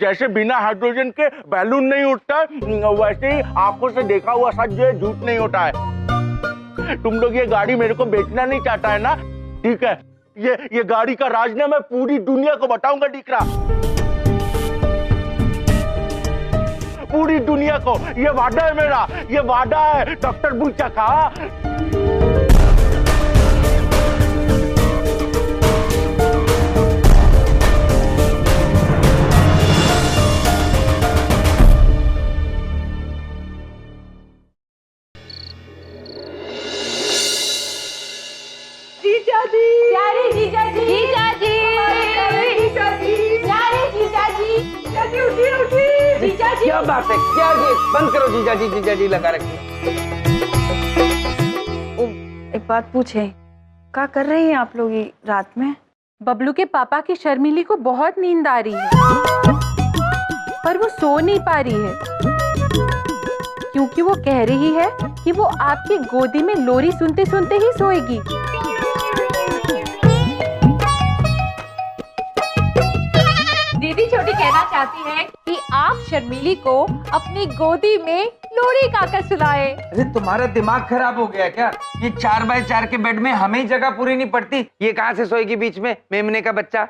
जैसे बिना हाइड्रोजन के बैलून नहीं उठता, वैसे ही आंखों से देखा हुआ सच जो है झूठ नहीं होता है। तुम लोग ये गाड़ी मेरे को बेचना नहीं चाहता है ना? ठीक है, ये गाड़ी का राज ना मैं पूरी दुनिया को बताऊंगा दिख रहा, पूरी दुनिया को। ये वादा है मेरा, ये वादा है डॉक्टर बुच्चा का। जीजा जी, प्यारे जीजा जी, जीजा जी, जीजा जी, प्यारे जीजा जी, जीजा जी उठिए उठिए, जीजा जी। क्या बात है, क्या ये बंद करो जीजा जी लगा रखी। एक बात पूछे, क्या कर रही हैं आप लोग ये रात में? बबलू के पापा की शर्मिली को बहुत नींद आ रही है, पर वो सो नहीं पा रही है, क्योंकि वो कह रही है कि वो आपकी गोदी में लोरी सुनते सुनते ही सोएगी। दीदी छोटी कहना चाहती है कि आप शर्मिली को अपनी गोदी में लोरी गाकर सुलाए। अरे तुम्हारा दिमाग खराब हो गया क्या? ये 4x4 के बेड में हमें ही जगह पूरी नहीं पड़ती, ये कहाँ से सोएगी बीच में, मेमने का बच्चा?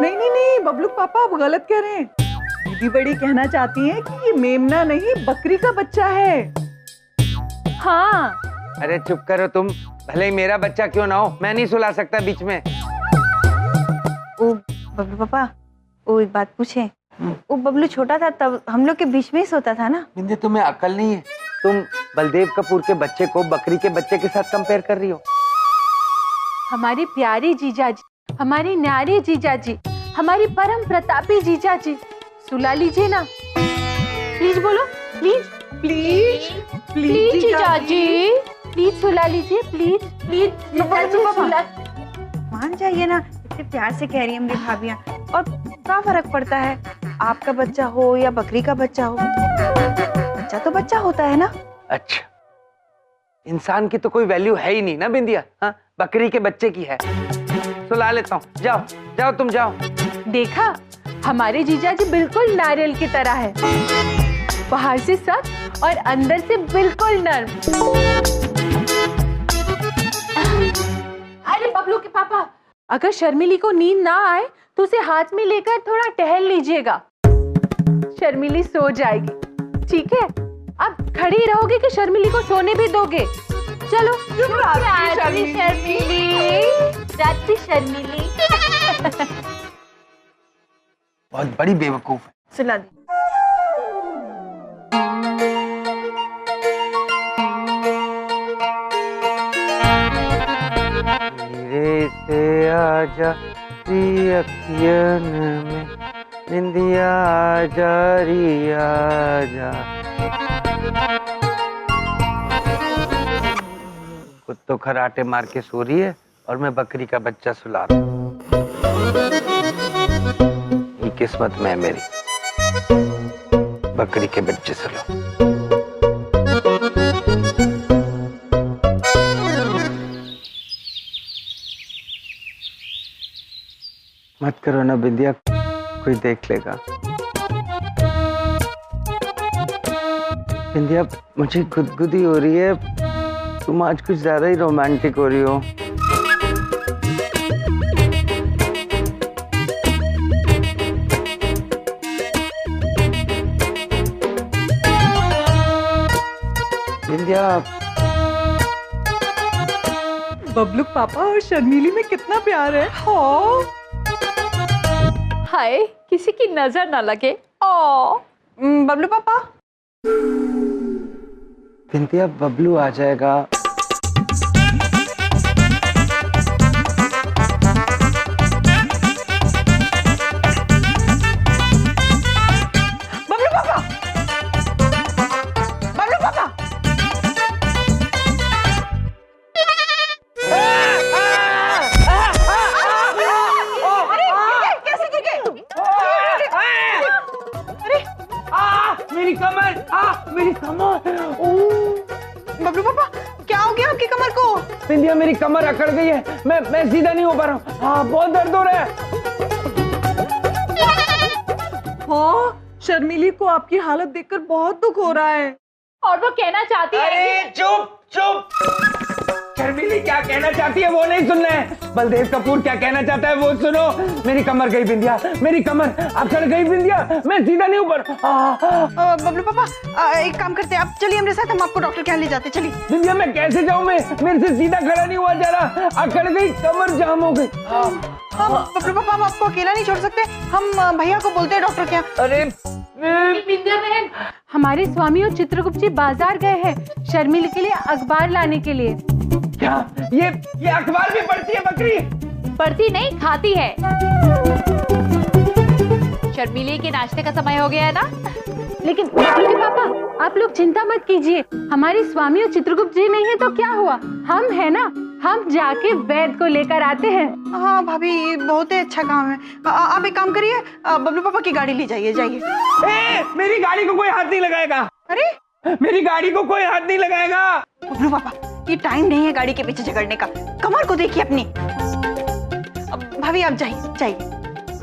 नहीं बबलू पापा आप गलत कह रहे हैं। दीदी बड़ी कहना चाहती हैं कि ये मेमना नहीं बकरी का बच्चा है। हाँ। अरे चुप करो तुम, भले ही मेरा बच्चा क्यों ना हो, मैं नहीं सुला सकता बीच में। ओ बबलू पापा, वो एक बात पूछे, वो बबलू छोटा था तब हम लोग के बीच में ही सोता था ना? बिंदे तुम्हें अकल नहीं है, तुम बलदेव कपूर के बच्चे को बकरी के बच्चे के साथ कंपेयर कर रही हो। हमारी प्यारी जीजा जी, हमारी न्यारी जीजा जी, हमारी परम प्रतापी जीजा जी, सुला लीजिए ना, प्लीज बोलो, प्लीज प्लीज प्लीज जीजा जी, प्लीज सुला लीजिए, प्लीज प्लीज जीजा जी सुला। मान जाइए ना, इतने प्यार से कह रही है मेरी भाभियाँ, और क्या फर्क पड़ता है आपका बच्चा हो या बकरी का बच्चा हो, बच्चा तो बच्चा होता है ना। अच्छा, इंसान की तो कोई वैल्यू है ही नहीं ना बिंदिया, हाँ बकरी के बच्चे की है। सुला लेता हूँ, जाओ जाओ तुम जाओ। देखा, हमारे जीजा जी बिल्कुल नारियल की तरह है, बाहर से सख्त और अंदर से बिल्कुल नर्म। अरे बबलू के पापा, अगर शर्मिली को नींद ना आए तो उसे हाथ में लेकर थोड़ा टहल लीजिएगा, शर्मिली सो जाएगी। ठीक है, अब खड़ी रहोगे कि शर्मिली को सोने भी दोगे? चलो रात्रि शर्मिली। बहुत बड़ी बेवकूफ है। सुला दी। धीरे से आजा अखियन में निंदिया आजा री आजा। खुद तो खराटे मार के सो रही है और मैं बकरी का बच्चा सुला रहा हूँ। ये किस्मत में है मेरी, बकरी के बच्चे सुलाओ। मत करो ना बिंदिया, कोई देख लेगा। बिंदिया मुझे गुदगुदी हो रही है, तुम आज कुछ ज्यादा ही रोमांटिक हो रही हो। बिंदिया, बबलू पापा और शर्मिली में कितना प्यार है। हाँ। हाय, किसी की नजर ना लगे। बबलू पापा, बिंदिया बबलू आ जाएगा। बबलू पापा, बबलू पापा, मेरी कमर, मेरी कमर। बबलू पापा क्या हो गया आपकी कमर को? बिंदिया मेरी कमर अकड़ गई है, मैं सीधा नहीं हो पा रहा हूँ। हाँ बहुत दर्द हो रहा है। हाँ, शर्मिली को आपकी हालत देखकर बहुत दुख हो रहा है। और वो कहना चाहती है अरे चुप चुप। शर्मिली क्या कहना चाहती है वो नहीं सुनना है। बलदेव कपूर क्या कहना चाहता है वो सुनो। मेरी कमर गई बिंदिया, मेरी कमर अकड़ गई बिंदिया, मैं सीधा नहीं ऊपर। बबलू पापा, एक काम करते हैं, आप चलिए हमारे साथ, हम आपको डॉक्टर के यहाँ ले जाते। चलिए। बिंदिया मैं कैसे जाऊँ, मैं मेरे से सीधा खड़ा नहीं हुआ जा रहा, अकड़ गई, कमर जाम हो गई। बबलू पापा, हम आपको अकेला नहीं छोड़ सकते, हम भैया को बोलते हैं डॉक्टर के यहाँ। अरे बिंदिया बहन, हमारे स्वामी और चित्रगुप्त जी बाजार गए हैं शर्मिली के लिए अखबार लाने के लिए। क्या ये अखबार भी पढ़ती है बकरी? पढ़ती नहीं, खाती है। शर्मिली के नाश्ते का समय हो गया है ना। लेकिन पापा, आप लोग चिंता मत कीजिए, हमारे स्वामी और चित्रगुप्त जी नहीं है तो क्या हुआ, हम है ना, हम जाके वैद्य को लेकर आते हैं। हाँ भाभी, ये बहुत ही अच्छा काम है। आप एक काम करिए, बबलू पापा की गाड़ी ले जाइए। जाइए। मेरी गाड़ी को कोई हाथ नहीं लगाएगा। अरे मेरी गाड़ी को कोई हाथ नहीं लगाएगा। बबलू पापा, ये टाइम नहीं है गाड़ी के पीछे झगड़ने का, कमर को देखिए अपनी। भाभी आप जाइए।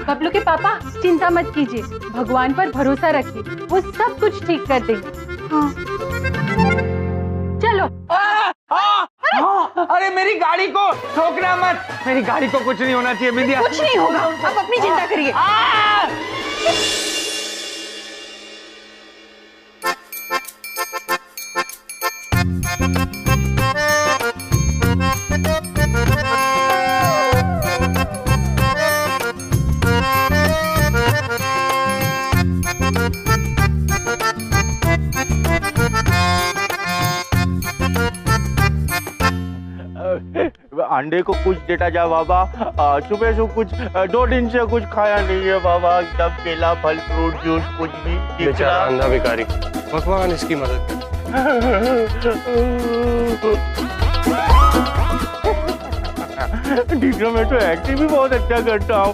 बबलू के पापा चिंता मत कीजिए, भगवान पर भरोसा रखिए, वो सब कुछ ठीक कर देंगे। हाँ। चलो। अरे मेरी गाड़ी को ठोकना मत, मेरी गाड़ी को कुछ नहीं होना चाहिए बिंदिया। कुछ नहीं होगा, आप अपनी चिंता करिए। अंडे को कुछ देता जा बाबा, सुबह से कुछ 2 दिन से कुछ खाया नहीं है बाबा, एकदम केला, फल, फ्रूट, जूस कुछ भी। बेचारा अंधा भिखारी, भगवान इसकी मदद करे। ठीक है, मैं तो एक्टिंग भी बहुत अच्छा करता हूँ।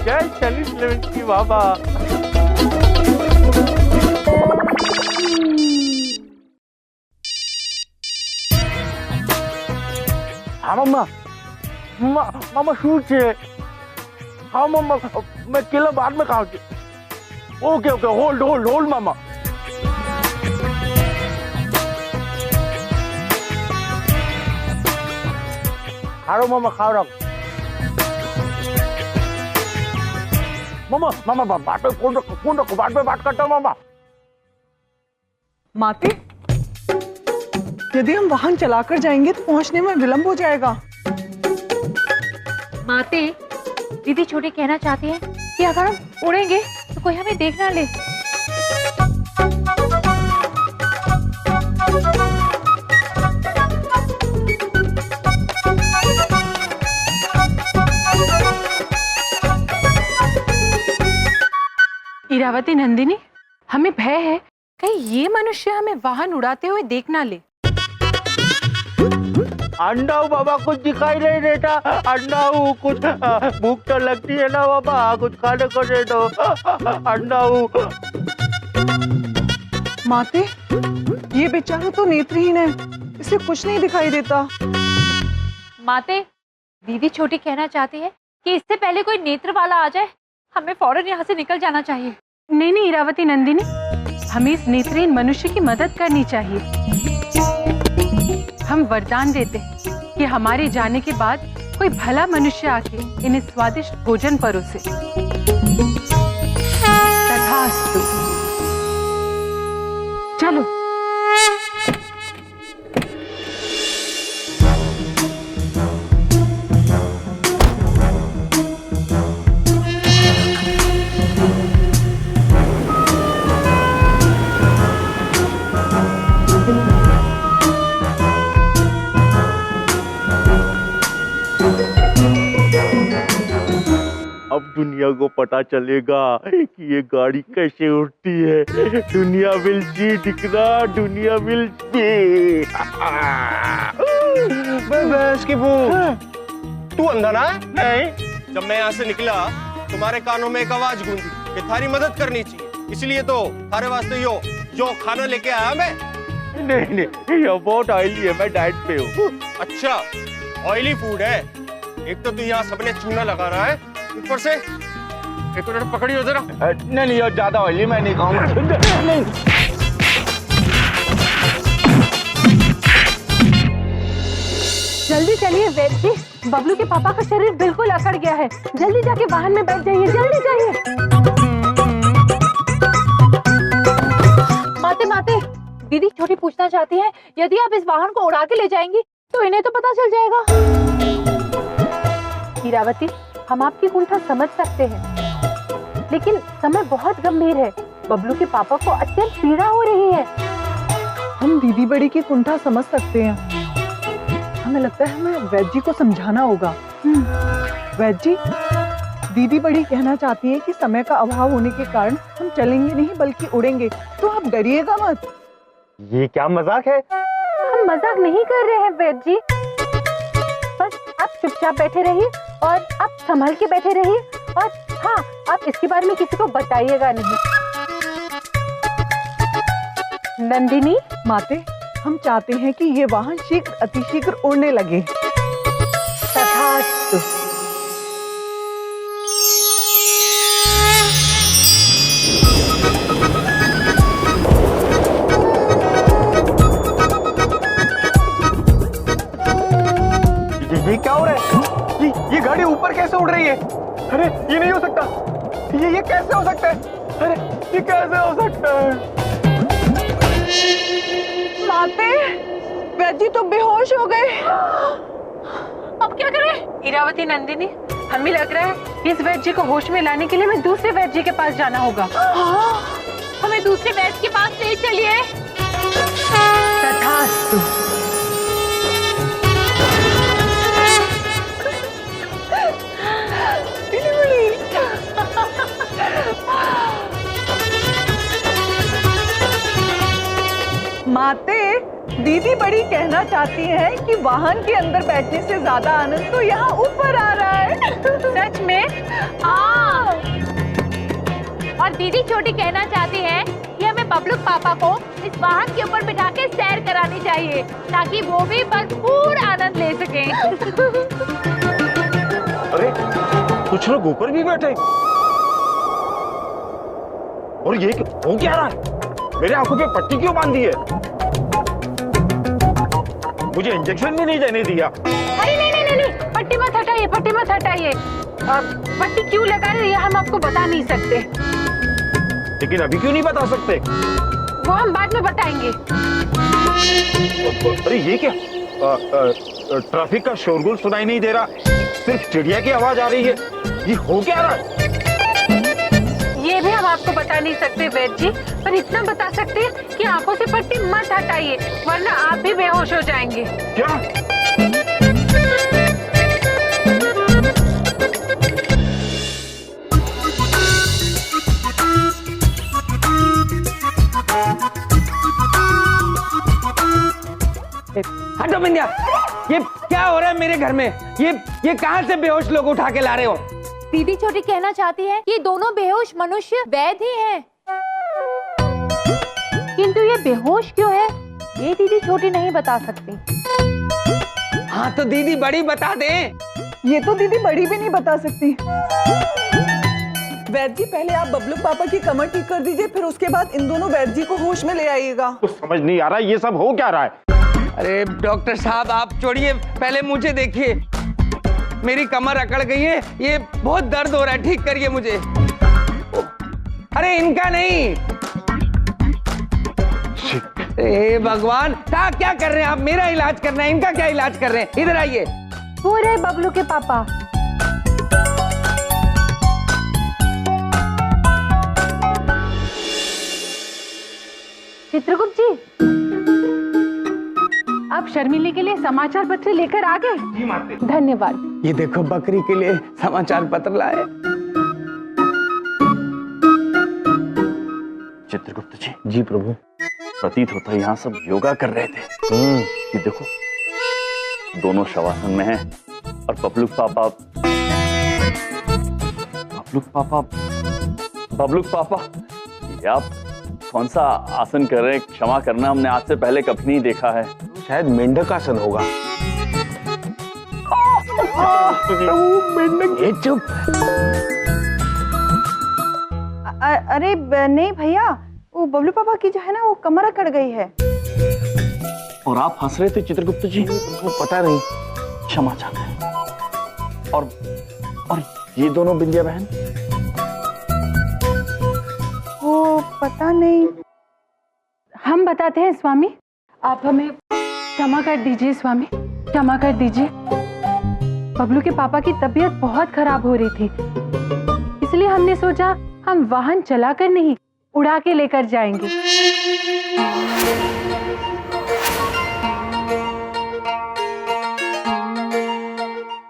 जय शनि लेवन की बाबा। हाँ मम्मा, मामा शूट है। हाँ मम्मा, मैं केला बाद में खाऊंगी। ओके होल्ड मामा। खा रहा मामा, खा रहा। मामा बात पे फोन रखो, बाद में बात करता हूँ मामा। माते, यदि हम वाहन चलाकर जाएंगे तो पहुंचने में विलंब हो जाएगा। माते, दीदी छोटी कहना चाहती है कि अगर हम उड़ेंगे तो कोई हमें देख ना ले। इरावती नंदिनी, हमें भय है कहीं ये मनुष्य हमें वाहन उड़ाते हुए देख ना ले। अंडा बाबा, कुछ दिखाई नहीं देता। अंडा कुछ भूख तो लगती है ना बाबा, कुछ खाने को दे दो। अंडा माते, ये बेचारा तो नेत्रहीन है, इसे कुछ नहीं दिखाई देता। माते, दीदी छोटी कहना चाहती है कि इससे पहले कोई नेत्र वाला आ जाए, हमें फौरन यहाँ से निकल जाना चाहिए। नहीं इरावती नंदिनी, हमें इस नेत्रहीन मनुष्य की मदद करनी चाहिए। हम वरदान देते हैं कि हमारे जाने के बाद कोई भला मनुष्य आके इन्हें स्वादिष्ट भोजन परोसे। तथास्तु। चलो। अब दुनिया को पता चलेगा कि ये गाड़ी कैसे उड़ती है। दुनिया विल सी, दिखना, दुनिया विल सी। भैंस की भूख, तू अंधा ना? नहीं, जब मैं यहाँ से निकला तुम्हारे कानों में एक आवाज गूंजी कि थारी मदद करनी चाहिए, इसलिए तो थारे वास्ते यो खाना लेके आया मैं। नहीं, ये बहुत ऑयली है, मैं डाइट पे हूँ। अच्छा, ऑयली फूड है। एक तो तू यहाँ सबने चूना लगा रहा है, ऊपर से एक मिनट पकड़ियो जरा। नहीं नहीं, और ज्यादा ऑयली मैं नहीं खाऊंगा। नहीं। जल्दी चलिए वैद जी, बबलू के पापा का शरीर बिल्कुल अकड़ गया है। जल्दी जाके वाहन में बैठ जाइए, जल्दी जाइए। माते माते, दीदी छोटी पूछना चाहती है, यदि आप इस वाहन को उड़ा के ले जाएंगी तो इन्हें तो पता चल जाएगा। हीरावती, हम आपकी कुंठा समझ सकते हैं, लेकिन समय बहुत गंभीर है। बबलू के पापा को अत्यंत पीड़ा हो रही है। हम दीदी बड़ी की कुंठा समझ सकते हैं। हमें लगता है हमें वैद जी को समझाना होगा। वैद जी, दीदी बड़ी कहना चाहती है कि समय का अभाव होने के कारण हम चलेंगे नहीं बल्कि उड़ेंगे, तो आप डरिएगा मत। ये क्या मजाक है? हम मजाक नहीं कर रहे हैं वैद जी, बस आप चुपचाप बैठे रहिए और आप संभल के बैठे रहिए, और हाँ, आप इसके बारे में किसी को बताइएगा नहीं। नंदिनी माते, हम चाहते हैं कि ये वाहन शीघ्र अतिशीघ्र उड़ने लगे। तथास्तु। ये क्या हो रहा है? ये गाड़ी ऊपर कैसे उड़ रही है? अरे ये नहीं हो सकता। ये कैसे हो सकता है? अरे ये कैसे हो सकता है? माते, वैद जी तो बेहोश हो गए। अब क्या करें? हीरावती, नंदिनी, हमें लग रहा है इस वैद जी को होश में लाने के लिए हमें दूसरे वैद जी के पास जाना होगा। हमें दूसरे वैद के पास ले चलिए। तथास्तु। माते, दीदी बड़ी कहना चाहती है कि वाहन के अंदर बैठने से ज्यादा आनंद तो यहाँ ऊपर आ रहा है। सच में? हाँ। और दीदी छोटी कहना चाहती है कि हमें बबलू पापा को इस वाहन के ऊपर बिठा के सैर करानी चाहिए, ताकि वो भी भरपूर आनंद ले सकें। अरे कुछ लोग ऊपर भी बैठे, और ये हो क्या रहा है? मेरे आंखों पे पट्टी क्यों बांधी है? मुझे इंजेक्शन भी नहीं देने दिया। अरे नहीं नहीं नहीं, पट्टी मत हटाइए, पट्टी मत हटाइए। पट्टी क्यों लगा रही है हम आपको बता नहीं सकते। लेकिन अभी क्यों नहीं बता सकते? वो हम बाद में बताएंगे। अरे ये क्या? ट्रैफिक का शोरगुल सुनाई नहीं दे रहा, सिर्फ चिड़िया की आवाज आ रही है। ये हो क्या रहा है? ये भी हम आपको बता नहीं सकते वैद जी, पर इतना बता सकते हैं कि आंखों से पट्टी मत हटाइए, वरना आप भी बेहोश हो जाएंगे। क्या? हटो बिंदिया, ये क्या हो रहा है मेरे घर में? ये कहां से बेहोश लोग उठा के ला रहे हो? दीदी छोटी कहना चाहती है कि दोनों बेहोश मनुष्य वैद ही हैं। किंतु ये बेहोश क्यों है, ये दीदी छोटी नहीं बता सकती। हाँ तो दीदी बड़ी बता दे। ये तो दीदी बड़ी भी नहीं बता सकती। वैद जी, पहले आप बबलू पापा की कमर ठीक कर दीजिए, फिर उसके बाद इन दोनों वैद जी को होश में ले आइएगा। कुछ समझ नहीं आ रहा ये सब हो क्या रहा है? अरे डॉक्टर साहब आप छोड़िए, पहले मुझे देखिए, मेरी कमर अकड़ गई है, ये बहुत दर्द हो रहा है, ठीक करिए मुझे। अरे इनका नहीं। हे भगवान, क्या कर रहे हैं आप? मेरा इलाज करना है, इनका क्या इलाज कर रहे हैं? इधर आइए। वो रहे बबलू के पापा। चित्रगुप्त जी, आप शर्मिली के लिए समाचार पत्र लेकर आ गए? धन्यवाद। ये देखो बकरी के लिए समाचार पत्र लाए। चित्रगुप्त जी। जी प्रभु। प्रतीत होता है यहाँ सब योगा कर रहे थे। ये देखो दोनों शवासन में हैं और बबलूक पापा ये आप कौन सा आसन कर रहे हैं? क्षमा करना, हमने आज से पहले कभी नहीं देखा है। शायद मेंढक आसन होगा। मेंढक। ये चुप। अरे नहीं भैया, वो बबलू पापा की जो है ना वो कमर अकड़ गई है। और आप हंस रहे थे चित्रगुप्त जी? वो पता नहीं। क्षमा चाहते हैं। और ये दोनों बिंदिया बहन? वो पता नहीं। हम बताते हैं स्वामी, आप हमें क्षमा कर दीजिए स्वामी, क्षमा कर दीजिए। बबलू के पापा की तबीयत बहुत खराब हो रही थी, इसलिए हमने सोचा हम वाहन चलाकर नहीं, उड़ा के लेकर जाएंगे।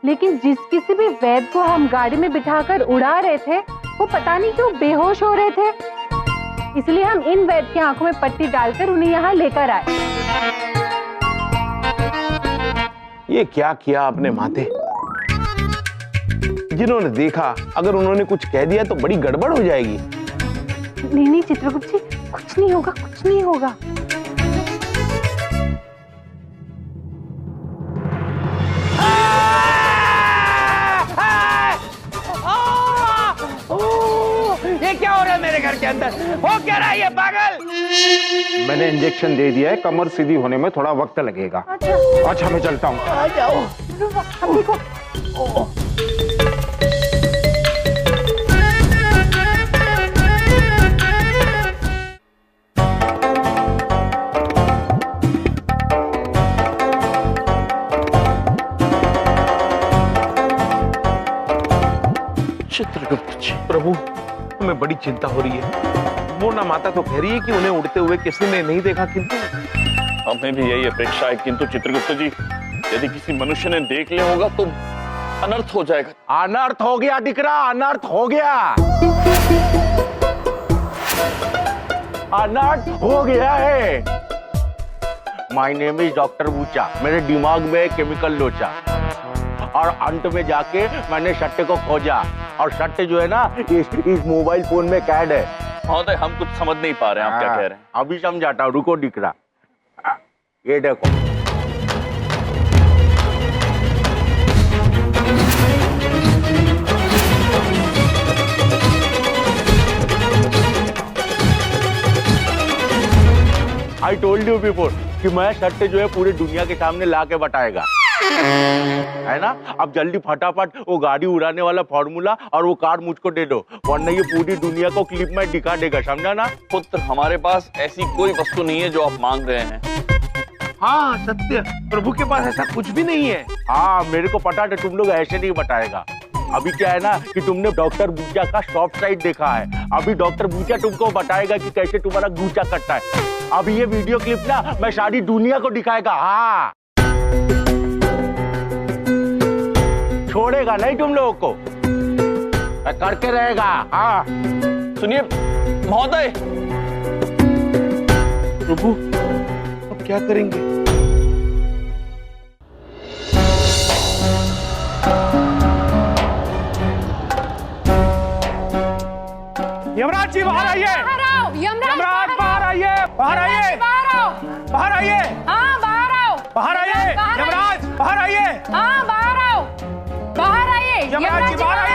लेकिन जिस किसी भी वैद्य को हम गाड़ी में बिठाकर उड़ा रहे थे, वो पता नहीं क्यों बेहोश हो रहे थे, इसलिए हम इन वैद्य की आंखों में पट्टी डालकर उन्हें यहाँ लेकर आए। ये क्या किया आपने माते? जिन्होंने देखा, अगर उन्होंने कुछ कह दिया तो बड़ी गड़बड़ हो जाएगी। नहीं चित्रगुप्त जी, कुछ नहीं होगा, कुछ नहीं होगा। ये क्या हो रहा है मेरे घर के अंदर? हो क्या रहा है ये पागल? मैंने इंजेक्शन दे दिया है, कमर सीधी होने में थोड़ा वक्त लगेगा। अच्छा मैं चलता हूँ। आ जाओ। देखो। चित्रगुप्त जी, प्रभु हमें बड़ी चिंता हो रही है। मोना माता तो कह रही है कि उन्हें उड़ते हुए किसी ने नहीं देखा, किंतु हमें भी यही अपेक्षा है। किंतु चित्रगुप्त जी, यदि किसी मनुष्य ने देख लिया होगा तो अनर्थ हो जाएगा। अनर्थ हो गया दिकरा, अनर्थ हो गया, अनर्थ हो गया है। My name is doctor Bucha, मेरे दिमाग में केमिकल लोचा, और अंत में जाके मैंने सट्टे को खोजा, और सट्टे जो है ना इस मोबाइल फोन में कैद है। महोदय, हम कुछ समझ नहीं पा रहे हैं, आप क्या कह रहे हैं? अभी समझाता हूँ, रुको दिख रहा। ये देखो, आई टोल्ड यू बिफोर कि मैं सट्टे जो है पूरी दुनिया के सामने ला के बताएगा, है ना? अब जल्दी फटाफट वो गाड़ी उड़ाने वाला फॉर्मूला और वो कार मुझको दे दो, वरना ये पूरी दुनिया को क्लिप में दिखा देगा, समझा ना? पुत्र, हमारे पास ऐसी कोई वस्तु नहीं है जो आप मांग रहे हैं। हाँ सत्य, प्रभु के पास ऐसा कुछ भी नहीं है। हाँ, मेरे को पता है तुम लोग ऐसे नहीं बताएगा। अभी क्या है ना कि तुमने डॉक्टर बूचा का सॉफ्ट साइड देखा है, अभी डॉक्टर बूचा तुमको बताएगा कि कैसे तुम्हारा गूचा कटता है। अभी ये वीडियो क्लिप ना मैं सारी दुनिया को दिखाएगा। हाँ, छोड़ेगा नहीं तुम लोगों को, करके रहेगा। हाँ सुनिए महोदय। प्रभु अब क्या करेंगे? यमराज जी बाहर आइए, यमराज बाहर आइए, बाहर आइए, बाहर आइए, हाँ बाहर आओ, बाहर आइए, यमराज बाहर आइए, हाँ बाहर आओ, बाहर आइए, यमराज जी बाहर आइए।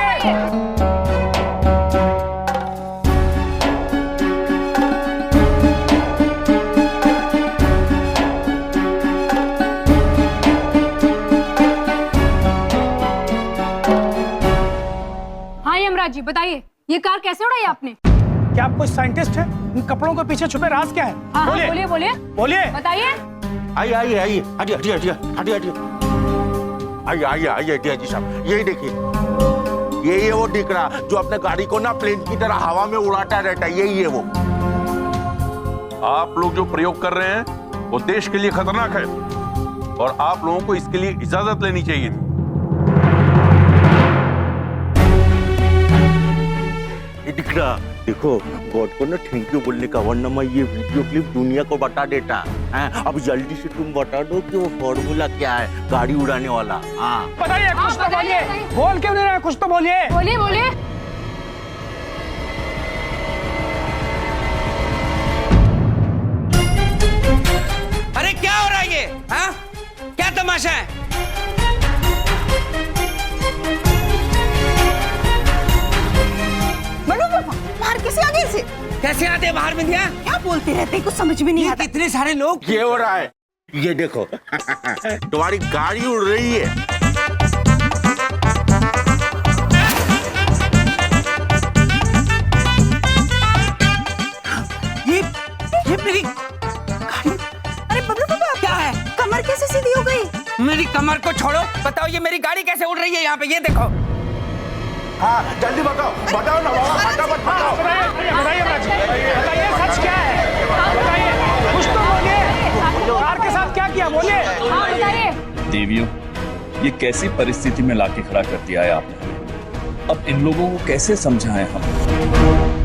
हाँ यमराज जी बताइए, ये कार कैसे उड़ाई आपने? क्या आप कोई साइंटिस्ट है? इन कपड़ों के पीछे छुपे राज क्या है? हाँ बोलिए बोलिए बोलिए, बताइए। आइए आइए आइए, हटिए हटिए हटिए हटिए हटिए, आइए आइए आइए हटिए जी साहब, यही देखिए, ये वो दिख रहा जो अपने गाड़ी को ना प्लेन की तरह हवा में उड़ाता रहता है, यही है वो। आप लोग जो प्रयोग कर रहे हैं वो देश के लिए खतरनाक है और आप लोगों को इसके लिए इजाजत लेनी चाहिए थी। दिख रहा, देखो गॉड को ना थैंक यू बोलने का, वरना मैं ये वीडियो क्लिप दुनिया को बता देता है। अब जल्दी से तुम बता दो कि वो फॉर्मूला क्या है गाड़ी उड़ाने वाला। हाँ बताइए, कुछ तो बोलिए, बोल क्यों नहीं रहे, कुछ तो बोलिए, बोलिए बोलिए। अरे क्या हो रहा है ये? हाँ, क्या तमाशा है? बाहर किसी आ कैसे कैसे आते बाहर में दिया? क्या बोलते रहते, कुछ समझ में नहीं आता। कितने सारे लोग। ये हो रहा है, ये देखो तुम्हारी गाड़ी उड़ रही है। ये मेरी गाड़ी। अरे बबलू पापा, क्या है? कमर कैसे सीधी हो गई? मेरी कमर को छोड़ो, बताओ ये मेरी गाड़ी कैसे उड़ रही है यहाँ पे, ये देखो। हाँ जल्दी बताओ, बताओ ना बाबा, फटाफट बताओ। बताइए बताइए सच क्या है, बताइए, कुछ तो बोलिए, कार के साथ क्या किया, बोलिए। हाँ बताइए। देवियों, ये कैसी परिस्थिति में लाके खड़ा कर दिया है आपने। अब इन लोगों को कैसे समझाएं हम?